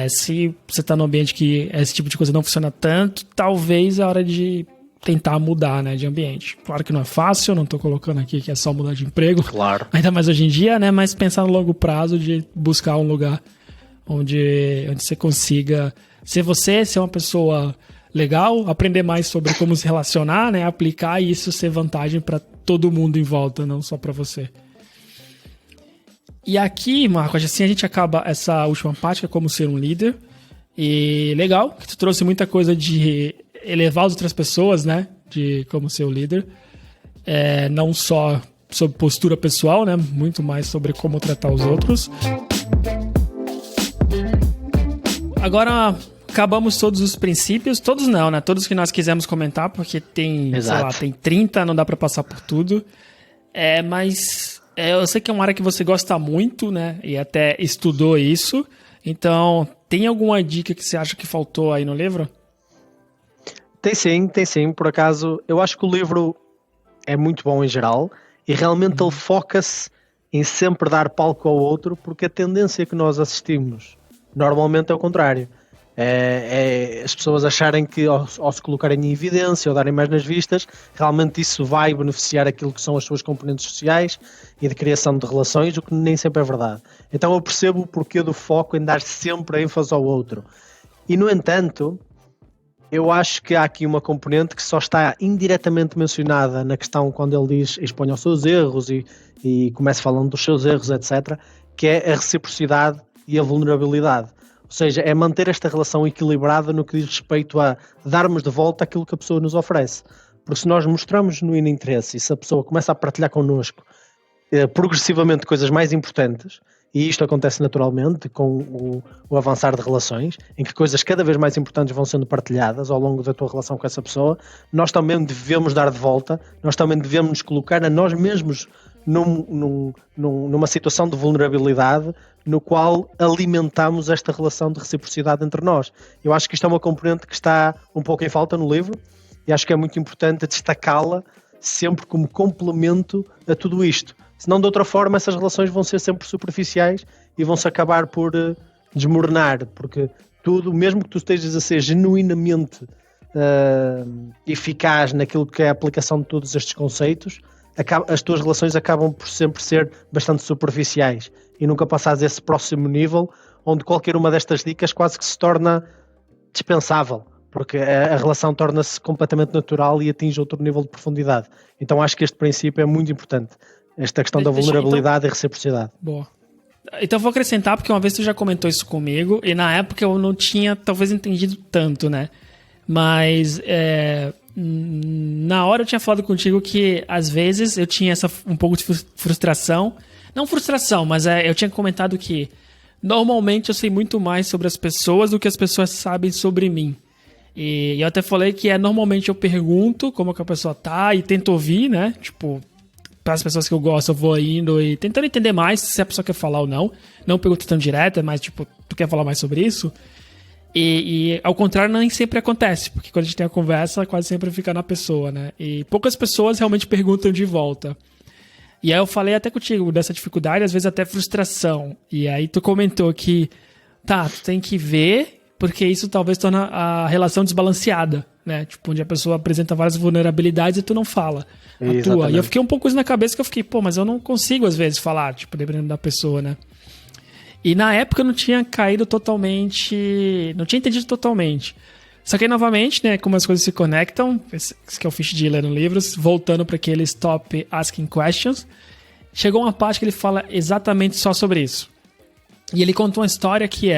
se você está num ambiente que esse tipo de coisa não funciona tanto, talvez é hora de tentar mudar, né, de ambiente. Claro que não é fácil, não estou colocando aqui que é só mudar de emprego. Claro. Ainda mais hoje em dia, né? Mas pensar no longo prazo de buscar um lugar onde você consiga ser uma pessoa legal, aprender mais sobre como se relacionar, né? Aplicar e isso ser vantagem para todo mundo em volta, não só para você. E aqui, Marcos, assim a gente acaba essa última parte, que é como ser um líder. E legal, que tu trouxe muita coisa de elevar as outras pessoas, né? De como ser o líder. Não só sobre postura pessoal, né? Muito mais sobre como tratar os outros. Agora, acabamos todos os princípios. Todos não, né? Todos que nós quisemos comentar, porque tem, sei lá, tem 30, não dá pra passar por tudo. Mas... eu sei que é uma área que você gosta muito, né? E até estudou isso. Então, tem alguma dica que você acha que faltou aí no livro? Tem sim. Por acaso, eu acho que o livro é muito bom em geral e realmente ele foca-se em sempre dar palco ao outro, porque a tendência que nós assistimos normalmente é o contrário. As pessoas acharem que ao se colocarem em evidência ou darem mais nas vistas, realmente isso vai beneficiar aquilo que são as suas componentes sociais e de criação de relações, o que nem sempre é verdade. Então eu percebo o porquê do foco em dar sempre ênfase ao outro. E no entanto, eu acho que há aqui uma componente que só está indiretamente mencionada na questão quando ele diz exponha os seus erros e começa falando dos seus erros, etc., que é a reciprocidade e a vulnerabilidade. Ou seja, é manter esta relação equilibrada no que diz respeito a darmos de volta aquilo que a pessoa nos oferece. Porque se nós mostramos genuíno interesse e se a pessoa começa a partilhar connosco progressivamente coisas mais importantes, e isto acontece naturalmente com o avançar de relações, em que coisas cada vez mais importantes vão sendo partilhadas ao longo da tua relação com essa pessoa, nós também devemos dar de volta, nós também devemos nos colocar a nós mesmos numa situação de vulnerabilidade no qual alimentamos esta relação de reciprocidade entre nós. Eu acho que isto é uma componente que está um pouco em falta no livro e acho que é muito importante destacá-la sempre como complemento a tudo isto, senão de outra forma essas relações vão ser sempre superficiais e vão-se acabar por desmoronar, porque tudo, mesmo que tu estejas a ser genuinamente eficaz naquilo que é a aplicação de todos estes conceitos, as tuas relações acabam por sempre ser bastante superficiais e nunca passares esse próximo nível onde qualquer uma destas dicas quase que se torna dispensável, porque a relação torna-se completamente natural e atinge outro nível de profundidade. Então acho que este princípio é muito importante, esta questão da vulnerabilidade e reciprocidade. Boa. Então vou acrescentar, porque uma vez tu já comentou isso comigo, e na época eu não tinha talvez entendido tanto, né? Mas na hora eu tinha falado contigo que às vezes eu tinha um pouco de frustração. Não frustração, mas eu tinha comentado que normalmente eu sei muito mais sobre as pessoas do que as pessoas sabem sobre mim. E eu até falei que normalmente eu pergunto como que a pessoa tá e tento ouvir, né? Tipo, para as pessoas que eu gosto, eu vou indo e tentando entender mais se a pessoa quer falar ou não. Não pergunta tão direta, mas tipo, tu quer falar mais sobre isso? E ao contrário, nem sempre acontece, porque quando a gente tem a conversa, quase sempre fica na pessoa, né? E poucas pessoas realmente perguntam de volta. E aí eu falei até contigo dessa dificuldade, às vezes até frustração. E aí tu comentou que, tu tem que ver, porque isso talvez torne a relação desbalanceada, né? Tipo, onde a pessoa apresenta várias vulnerabilidades e tu não fala a tua. E eu fiquei um pouco isso na cabeça, que eu fiquei, mas eu não consigo às vezes falar, tipo, dependendo da pessoa, né? E na época eu não tinha caído totalmente, não tinha entendido totalmente. Só que aí, novamente, né, como as coisas se conectam, esse que é o fiche de ler no livros, voltando para aquele Stop Asking Questions, chegou uma parte que ele fala exatamente só sobre isso. E ele conta uma história que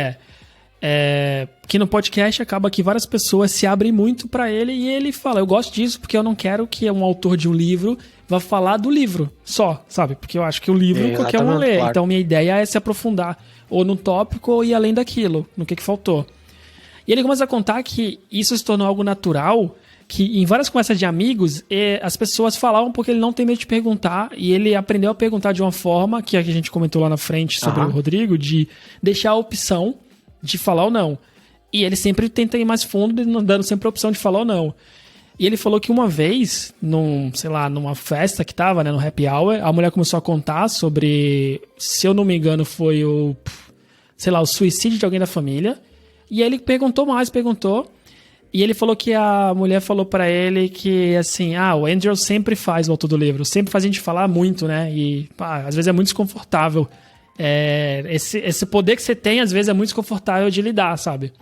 que no podcast acaba que várias pessoas se abrem muito para ele e ele fala, eu gosto disso porque eu não quero que um autor de um livro vá falar do livro só, sabe? Porque eu acho que o livro qualquer um lê. Claro. Então minha ideia é se aprofundar ou num tópico ou ir além daquilo, no que faltou. E ele começa a contar que isso se tornou algo natural, que em várias conversas de amigos, as pessoas falavam porque ele não tem medo de perguntar, e ele aprendeu a perguntar de uma forma, que a gente comentou lá na frente sobre o Rodrigo, de deixar a opção de falar ou não. E ele sempre tenta ir mais fundo, dando sempre a opção de falar ou não. E ele falou que uma vez, numa festa que tava, né, no happy hour, a mulher começou a contar sobre, se eu não me engano, foi o suicídio de alguém da família. E aí ele perguntou, e ele falou que a mulher falou pra ele que, assim, o Andrew sempre faz o autor do livro, sempre faz a gente falar muito, né, e às vezes é muito desconfortável. Esse poder que você tem, às vezes é muito desconfortável de lidar, sabe?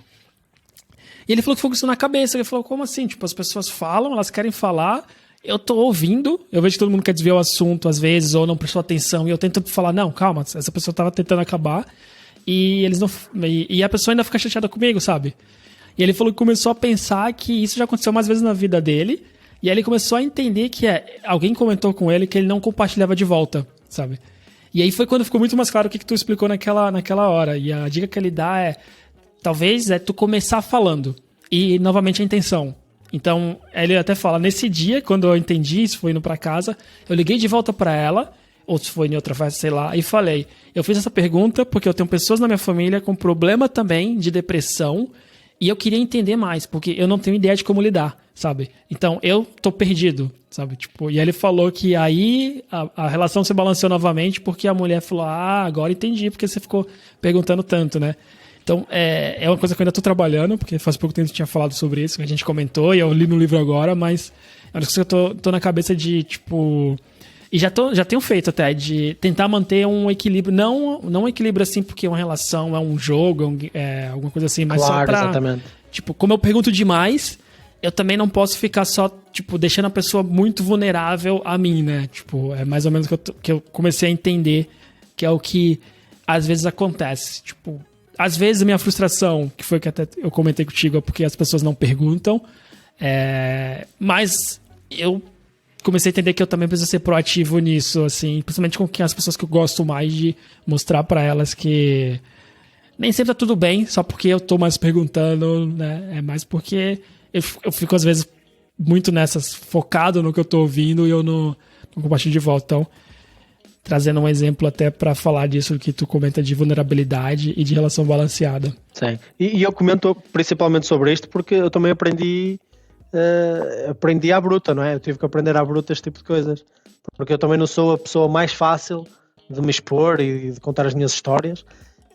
E ele falou que ficou com isso na cabeça, ele falou, como assim? Tipo, as pessoas falam, elas querem falar, eu tô ouvindo, eu vejo que todo mundo quer desviar o assunto, às vezes, ou não prestou atenção, e eu tento falar, não, calma, essa pessoa tava tentando acabar, e eles não. E a pessoa ainda fica chateada comigo, sabe? E ele falou que começou a pensar que isso já aconteceu mais vezes na vida dele. E aí ele começou a entender que alguém comentou com ele que ele não compartilhava de volta, sabe? E aí foi quando ficou muito mais claro o que tu explicou naquela hora. E a dica que ele dá talvez tu começar falando. E, novamente, a intenção. Então, ele até fala, nesse dia, quando eu entendi, isso foi indo pra casa, eu liguei de volta pra ela, ou se foi em outra festa, sei lá, e falei, eu fiz essa pergunta porque eu tenho pessoas na minha família com problema também de depressão e eu queria entender mais, porque eu não tenho ideia de como lidar, sabe? Então, eu tô perdido, sabe? Tipo, e aí ele falou que aí a relação se balanceou novamente porque a mulher falou, agora entendi porque você ficou perguntando tanto, né? Então, é uma coisa que eu ainda tô trabalhando, porque faz pouco tempo que eu tinha falado sobre isso, que a gente comentou, e eu li no livro agora, mas é uma coisa que eu tô na cabeça de, tipo... E já tenho feito até, de tentar manter um equilíbrio, não um equilíbrio assim porque uma relação é um jogo, alguma coisa assim, mas claro, só pra... Exatamente. Tipo, como eu pergunto demais, eu também não posso ficar só, tipo, deixando a pessoa muito vulnerável a mim, né? Tipo, é mais ou menos que eu comecei a entender que é o que às vezes acontece. Tipo, às vezes a minha frustração, que foi que até eu comentei contigo, é porque as pessoas não perguntam, mas eu comecei a entender que eu também preciso ser proativo nisso, assim, principalmente com as pessoas que eu gosto mais, de mostrar pra elas que nem sempre tá tudo bem, só porque eu tô mais perguntando, né? É mais porque eu fico, às vezes, muito focado no que eu tô ouvindo e eu não compartilho de volta. Então, trazendo um exemplo até pra falar disso que tu comenta de vulnerabilidade e de relação balanceada. Sim, e eu comento principalmente sobre isto porque eu também aprendi à bruta, não é? Eu tive que aprender à bruta este tipo de coisas. porque eu também não sou a pessoa mais fácil de me expor e de contar as minhas histórias.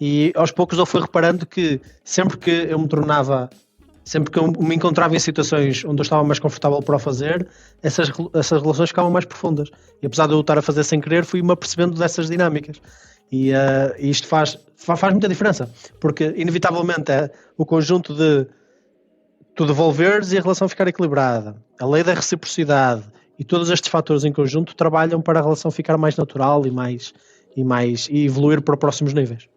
E aos poucos eu fui reparando que sempre que eu me encontrava em situações onde eu estava mais confortável para o fazer, essas relações ficavam mais profundas. E apesar de eu estar a fazer sem querer, fui-me apercebendo dessas dinâmicas. E isto faz muita diferença, porque inevitavelmente é o conjunto de tu devolveres e a relação ficar equilibrada, a lei da reciprocidade e todos estes fatores em conjunto trabalham para a relação ficar mais natural e evoluir para próximos níveis.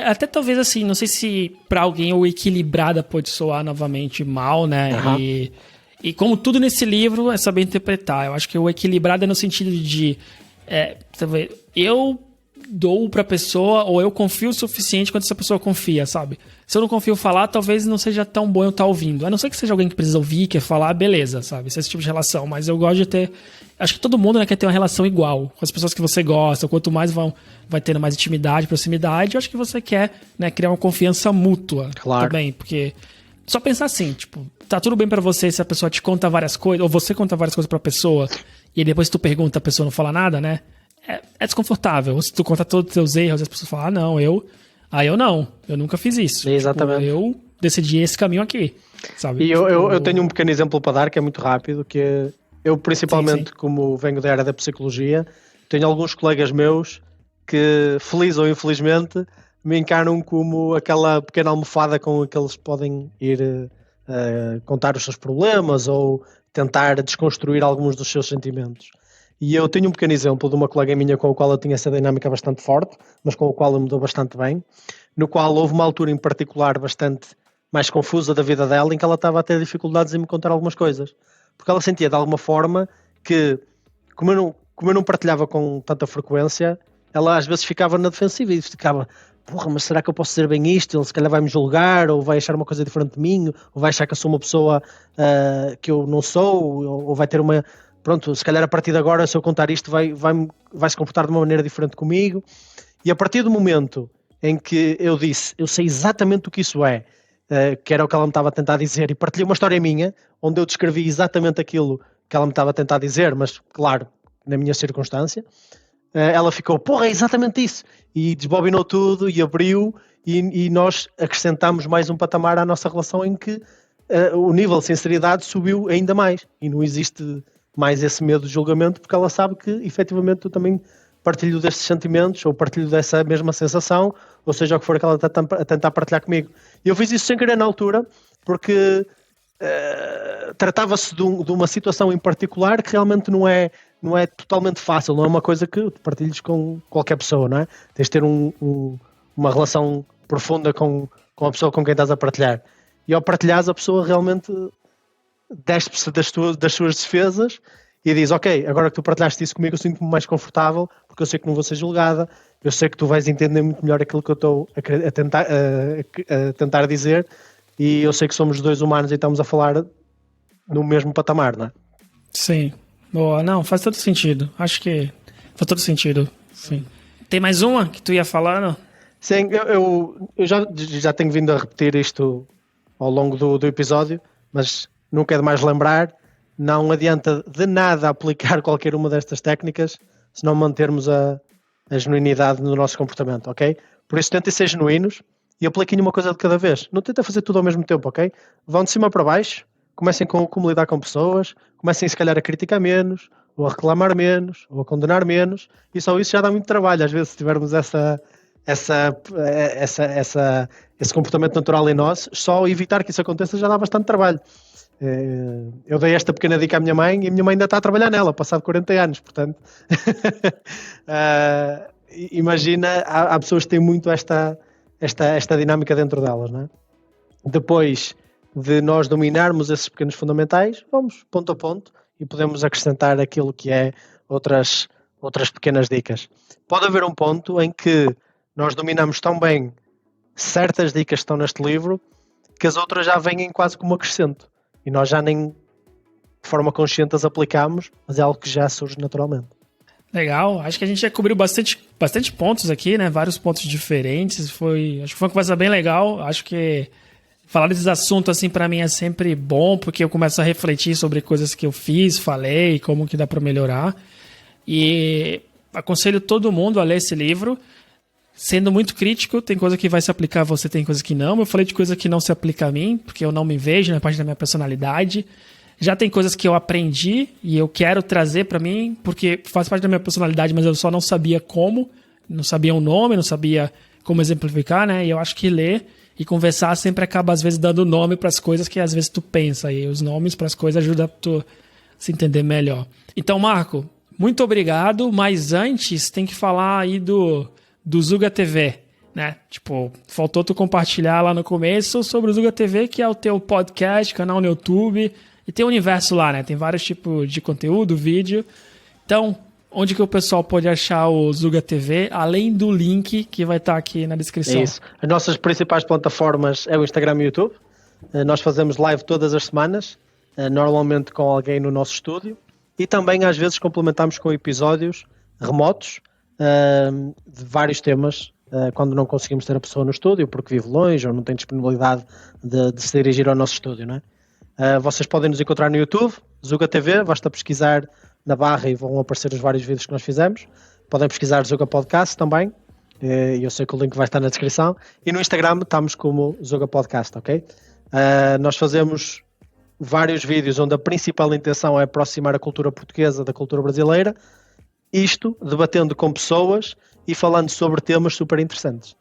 Até talvez assim, não sei se pra alguém o equilibrada pode soar novamente mal, né? Uhum. E como tudo nesse livro é saber interpretar. Eu acho que o equilibrado é no sentido de eu dou pra pessoa ou eu confio o suficiente quanto essa pessoa confia, sabe? Se eu não confio falar, talvez não seja tão bom eu estar ouvindo. A não ser que seja alguém que precisa ouvir, quer falar, beleza, sabe? Esse tipo de relação. Mas eu gosto de ter... Acho que todo mundo, né, quer ter uma relação igual com as pessoas que você gosta. Quanto mais vai tendo mais intimidade, proximidade, eu acho que você quer, né, criar uma confiança mútua. Claro. Também, porque... Só pensar assim, tipo, tá tudo bem pra você se a pessoa te conta várias coisas, ou você conta várias coisas pra pessoa, e depois tu pergunta, a pessoa não fala nada, né? É desconfortável. Ou se tu conta todos os teus erros, as pessoas falam, não, eu nunca fiz isso. Exatamente. Tipo, eu decidi esse caminho aqui, sabe? E eu tenho um pequeno exemplo para dar, que é muito rápido, que eu principalmente, Sim. como venho da área da psicologia, tenho alguns colegas meus que, feliz ou infelizmente, me encaram como aquela pequena almofada com que eles podem ir contar os seus problemas ou tentar desconstruir alguns dos seus sentimentos. E eu tenho um pequeno exemplo de uma colega minha com a qual eu tinha essa dinâmica bastante forte, mas com a qual eu me dou bastante bem, no qual houve uma altura em particular bastante mais confusa da vida dela, em que ela estava a ter dificuldades em me contar algumas coisas. Porque ela sentia de alguma forma que, como eu não partilhava com tanta frequência, ela às vezes ficava na defensiva e ficava, porra, mas será que eu posso dizer bem isto? Ele se calhar vai me julgar, ou vai achar uma coisa diferente de mim, ou vai achar que eu sou uma pessoa que eu não sou, ou vai ter uma... Pronto, se calhar a partir de agora, se eu contar isto, vai se comportar de uma maneira diferente comigo. E a partir do momento em que eu disse, eu sei exatamente o que isso é, que era o que ela me estava a tentar dizer, e partilhei uma história minha, onde eu descrevi exatamente aquilo que ela me estava a tentar dizer, mas, claro, na minha circunstância, ela ficou, porra, é exatamente isso, e desbobinou tudo, e abriu, e nós acrescentámos mais um patamar à nossa relação em que o nível de sinceridade subiu ainda mais, e não existe mais esse medo de julgamento, porque ela sabe que, efetivamente, eu também partilho destes sentimentos, ou partilho dessa mesma sensação, ou seja, o que for que ela está a tentar partilhar comigo. E eu fiz isso sem querer na altura, porque tratava-se de uma situação em particular que realmente não é totalmente fácil, não é uma coisa que partilhes com qualquer pessoa, não é? Tens de ter uma relação profunda com a pessoa com quem estás a partilhar. E ao partilhares, a pessoa realmente despe-se das suas defesas e diz, ok, agora que tu partilhaste isso comigo, eu sinto-me mais confortável, porque eu sei que não vou ser julgada, eu sei que tu vais entender muito melhor aquilo que eu estou a tentar dizer, e eu sei que somos dois humanos e estamos a falar no mesmo patamar, não é? Sim. Boa, não, faz todo sentido. Acho que faz todo sentido, sim. Tem mais uma que tu ia falar, não? Sim, eu já tenho vindo a repetir isto ao longo do episódio, mas nunca é demais lembrar, não adianta de nada aplicar qualquer uma destas técnicas se não mantermos a genuinidade no nosso comportamento, ok? Por isso tentem ser genuínos e apliquem uma coisa de cada vez. Não tentem fazer tudo ao mesmo tempo, ok? Vão de cima para baixo, comecem com como lidar com pessoas, comecem se calhar a criticar menos, ou a reclamar menos, ou a condenar menos, e só isso já dá muito trabalho. Às vezes se tivermos esse comportamento natural em nós, só evitar que isso aconteça já dá bastante trabalho. Eu dei esta pequena dica à minha mãe e a minha mãe ainda está a trabalhar nela, passado 40 anos, portanto imagina, há pessoas que têm muito esta dinâmica dentro delas, não é? Depois de nós dominarmos esses pequenos fundamentais, vamos ponto a ponto e podemos acrescentar aquilo que é outras pequenas dicas. Pode haver um ponto em que nós dominamos tão bem certas dicas que estão neste livro que as outras já vêm quase como acrescento. E nós já nem de forma consciente as aplicamos, mas é algo que já surge naturalmente. Legal, acho que a gente já cobriu bastante pontos aqui, né? Vários pontos diferentes. Acho que foi uma conversa bem legal. Acho que falar desses assuntos, assim, pra mim é sempre bom, porque eu começo a refletir sobre coisas que eu fiz, falei, como que dá pra melhorar. E aconselho todo mundo a ler esse livro, sendo muito crítico. Tem coisa que vai se aplicar a você, tem coisa que não. Eu falei de coisa que não se aplica a mim, porque eu não me vejo, não é parte da minha personalidade. Já tem coisas que eu aprendi e eu quero trazer pra mim, porque faz parte da minha personalidade, mas eu só não sabia como, não sabia o nome, não sabia como exemplificar, né? E eu acho que ler e conversar sempre acaba, às vezes, dando nome para as coisas que, às vezes, tu pensa. E os nomes para as coisas ajudam a tu se entender melhor. Então, Marco, muito obrigado. Mas antes, tem que falar aí do Zuga TV, né? Tipo, faltou tu compartilhar lá no começo sobre o Zuga TV, que é o teu podcast, canal no YouTube. E tem um universo lá, né? Tem vários tipos de conteúdo, vídeo. Então, onde que o pessoal pode achar o Zuga TV, além do link que vai estar aqui na descrição? É isso. As nossas principais plataformas é o Instagram e o YouTube. Nós fazemos live todas as semanas, normalmente com alguém no nosso estúdio. E também às vezes complementamos com episódios remotos de vários temas, quando não conseguimos ter a pessoa no estúdio, porque vive longe ou não tem disponibilidade de se dirigir ao nosso estúdio, não é? Vocês podem nos encontrar no YouTube, Zuga TV, basta pesquisar na barra e vão aparecer os vários vídeos que nós fizemos. Podem pesquisar Zuga Podcast também, eu sei que o link vai estar na descrição. E no Instagram estamos como Zuga Podcast, ok? Nós fazemos vários vídeos onde a principal intenção é aproximar a cultura portuguesa da cultura brasileira, isto debatendo com pessoas e falando sobre temas super interessantes.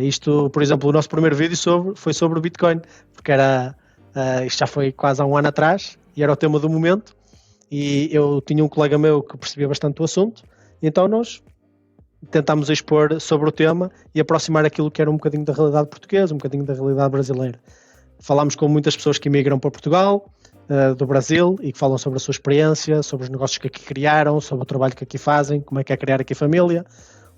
Isto, por exemplo, o nosso primeiro vídeo foi sobre o Bitcoin, porque isto já foi quase há um ano atrás e era o tema do momento. E eu tinha um colega meu que percebia bastante o assunto, então nós tentámos expor sobre o tema e aproximar aquilo que era um bocadinho da realidade portuguesa, um bocadinho da realidade brasileira. Falámos com muitas pessoas que imigram para Portugal, do Brasil, e que falam sobre a sua experiência, sobre os negócios que aqui criaram, sobre o trabalho que aqui fazem, como é que é criar aqui família.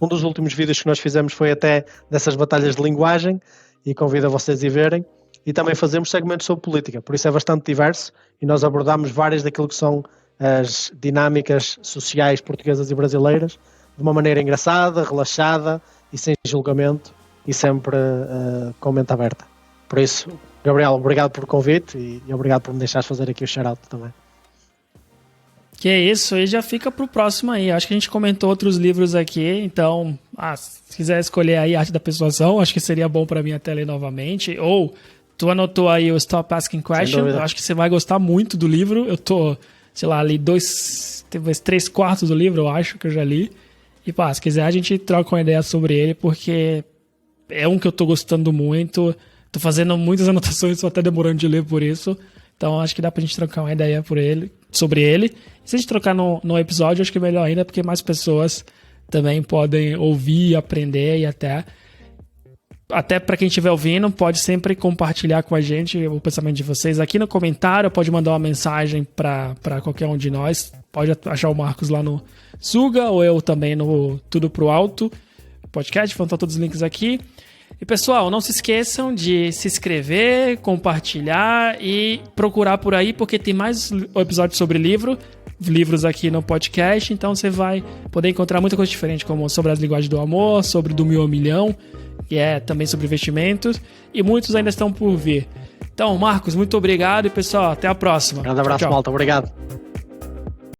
Um dos últimos vídeos que nós fizemos foi até dessas batalhas de linguagem, e convido a vocês a verem. E também fazemos segmentos sobre política, por isso é bastante diverso, e nós abordamos várias daquilo que são as dinâmicas sociais portuguesas e brasileiras de uma maneira engraçada, relaxada e sem julgamento e sempre com mente aberta. Por isso, Gabriel, obrigado por o convite e obrigado por me deixares fazer aqui o shout-out também. Que é isso, aí já fica pro próximo aí. Acho que a gente comentou outros livros aqui, então, se quiser escolher aí Arte da Persuasão, acho que seria bom para mim até ler novamente. Ou tu anotou aí o Stop Asking Questions, eu acho que você vai gostar muito do livro. Eu tô, sei lá, li 3/4 do livro, eu acho que eu já li. E se quiser a gente troca uma ideia sobre ele, porque é um que eu tô gostando muito. Tô fazendo muitas anotações, tô até demorando de ler por isso. Então acho que dá pra gente trocar uma ideia sobre ele. E se a gente trocar no episódio, acho que é melhor ainda, porque mais pessoas também podem ouvir, aprender e até para quem estiver ouvindo, pode sempre compartilhar com a gente o pensamento de vocês aqui no comentário, pode mandar uma mensagem para qualquer um de nós. Pode achar o Marcos lá no Zuga ou eu também no Tudo Pro Alto podcast, vão estar todos os links aqui. E pessoal, não se esqueçam de se inscrever, compartilhar e procurar por aí, porque tem mais episódios sobre livros aqui no podcast, então você vai poder encontrar muita coisa diferente, como sobre as linguagens do amor, sobre do 1.000 ao milhão, que é também sobre investimentos, e muitos ainda estão por vir. Então, Marcos, muito obrigado e pessoal, até a próxima. Um grande abraço, tchau. Malta, obrigado.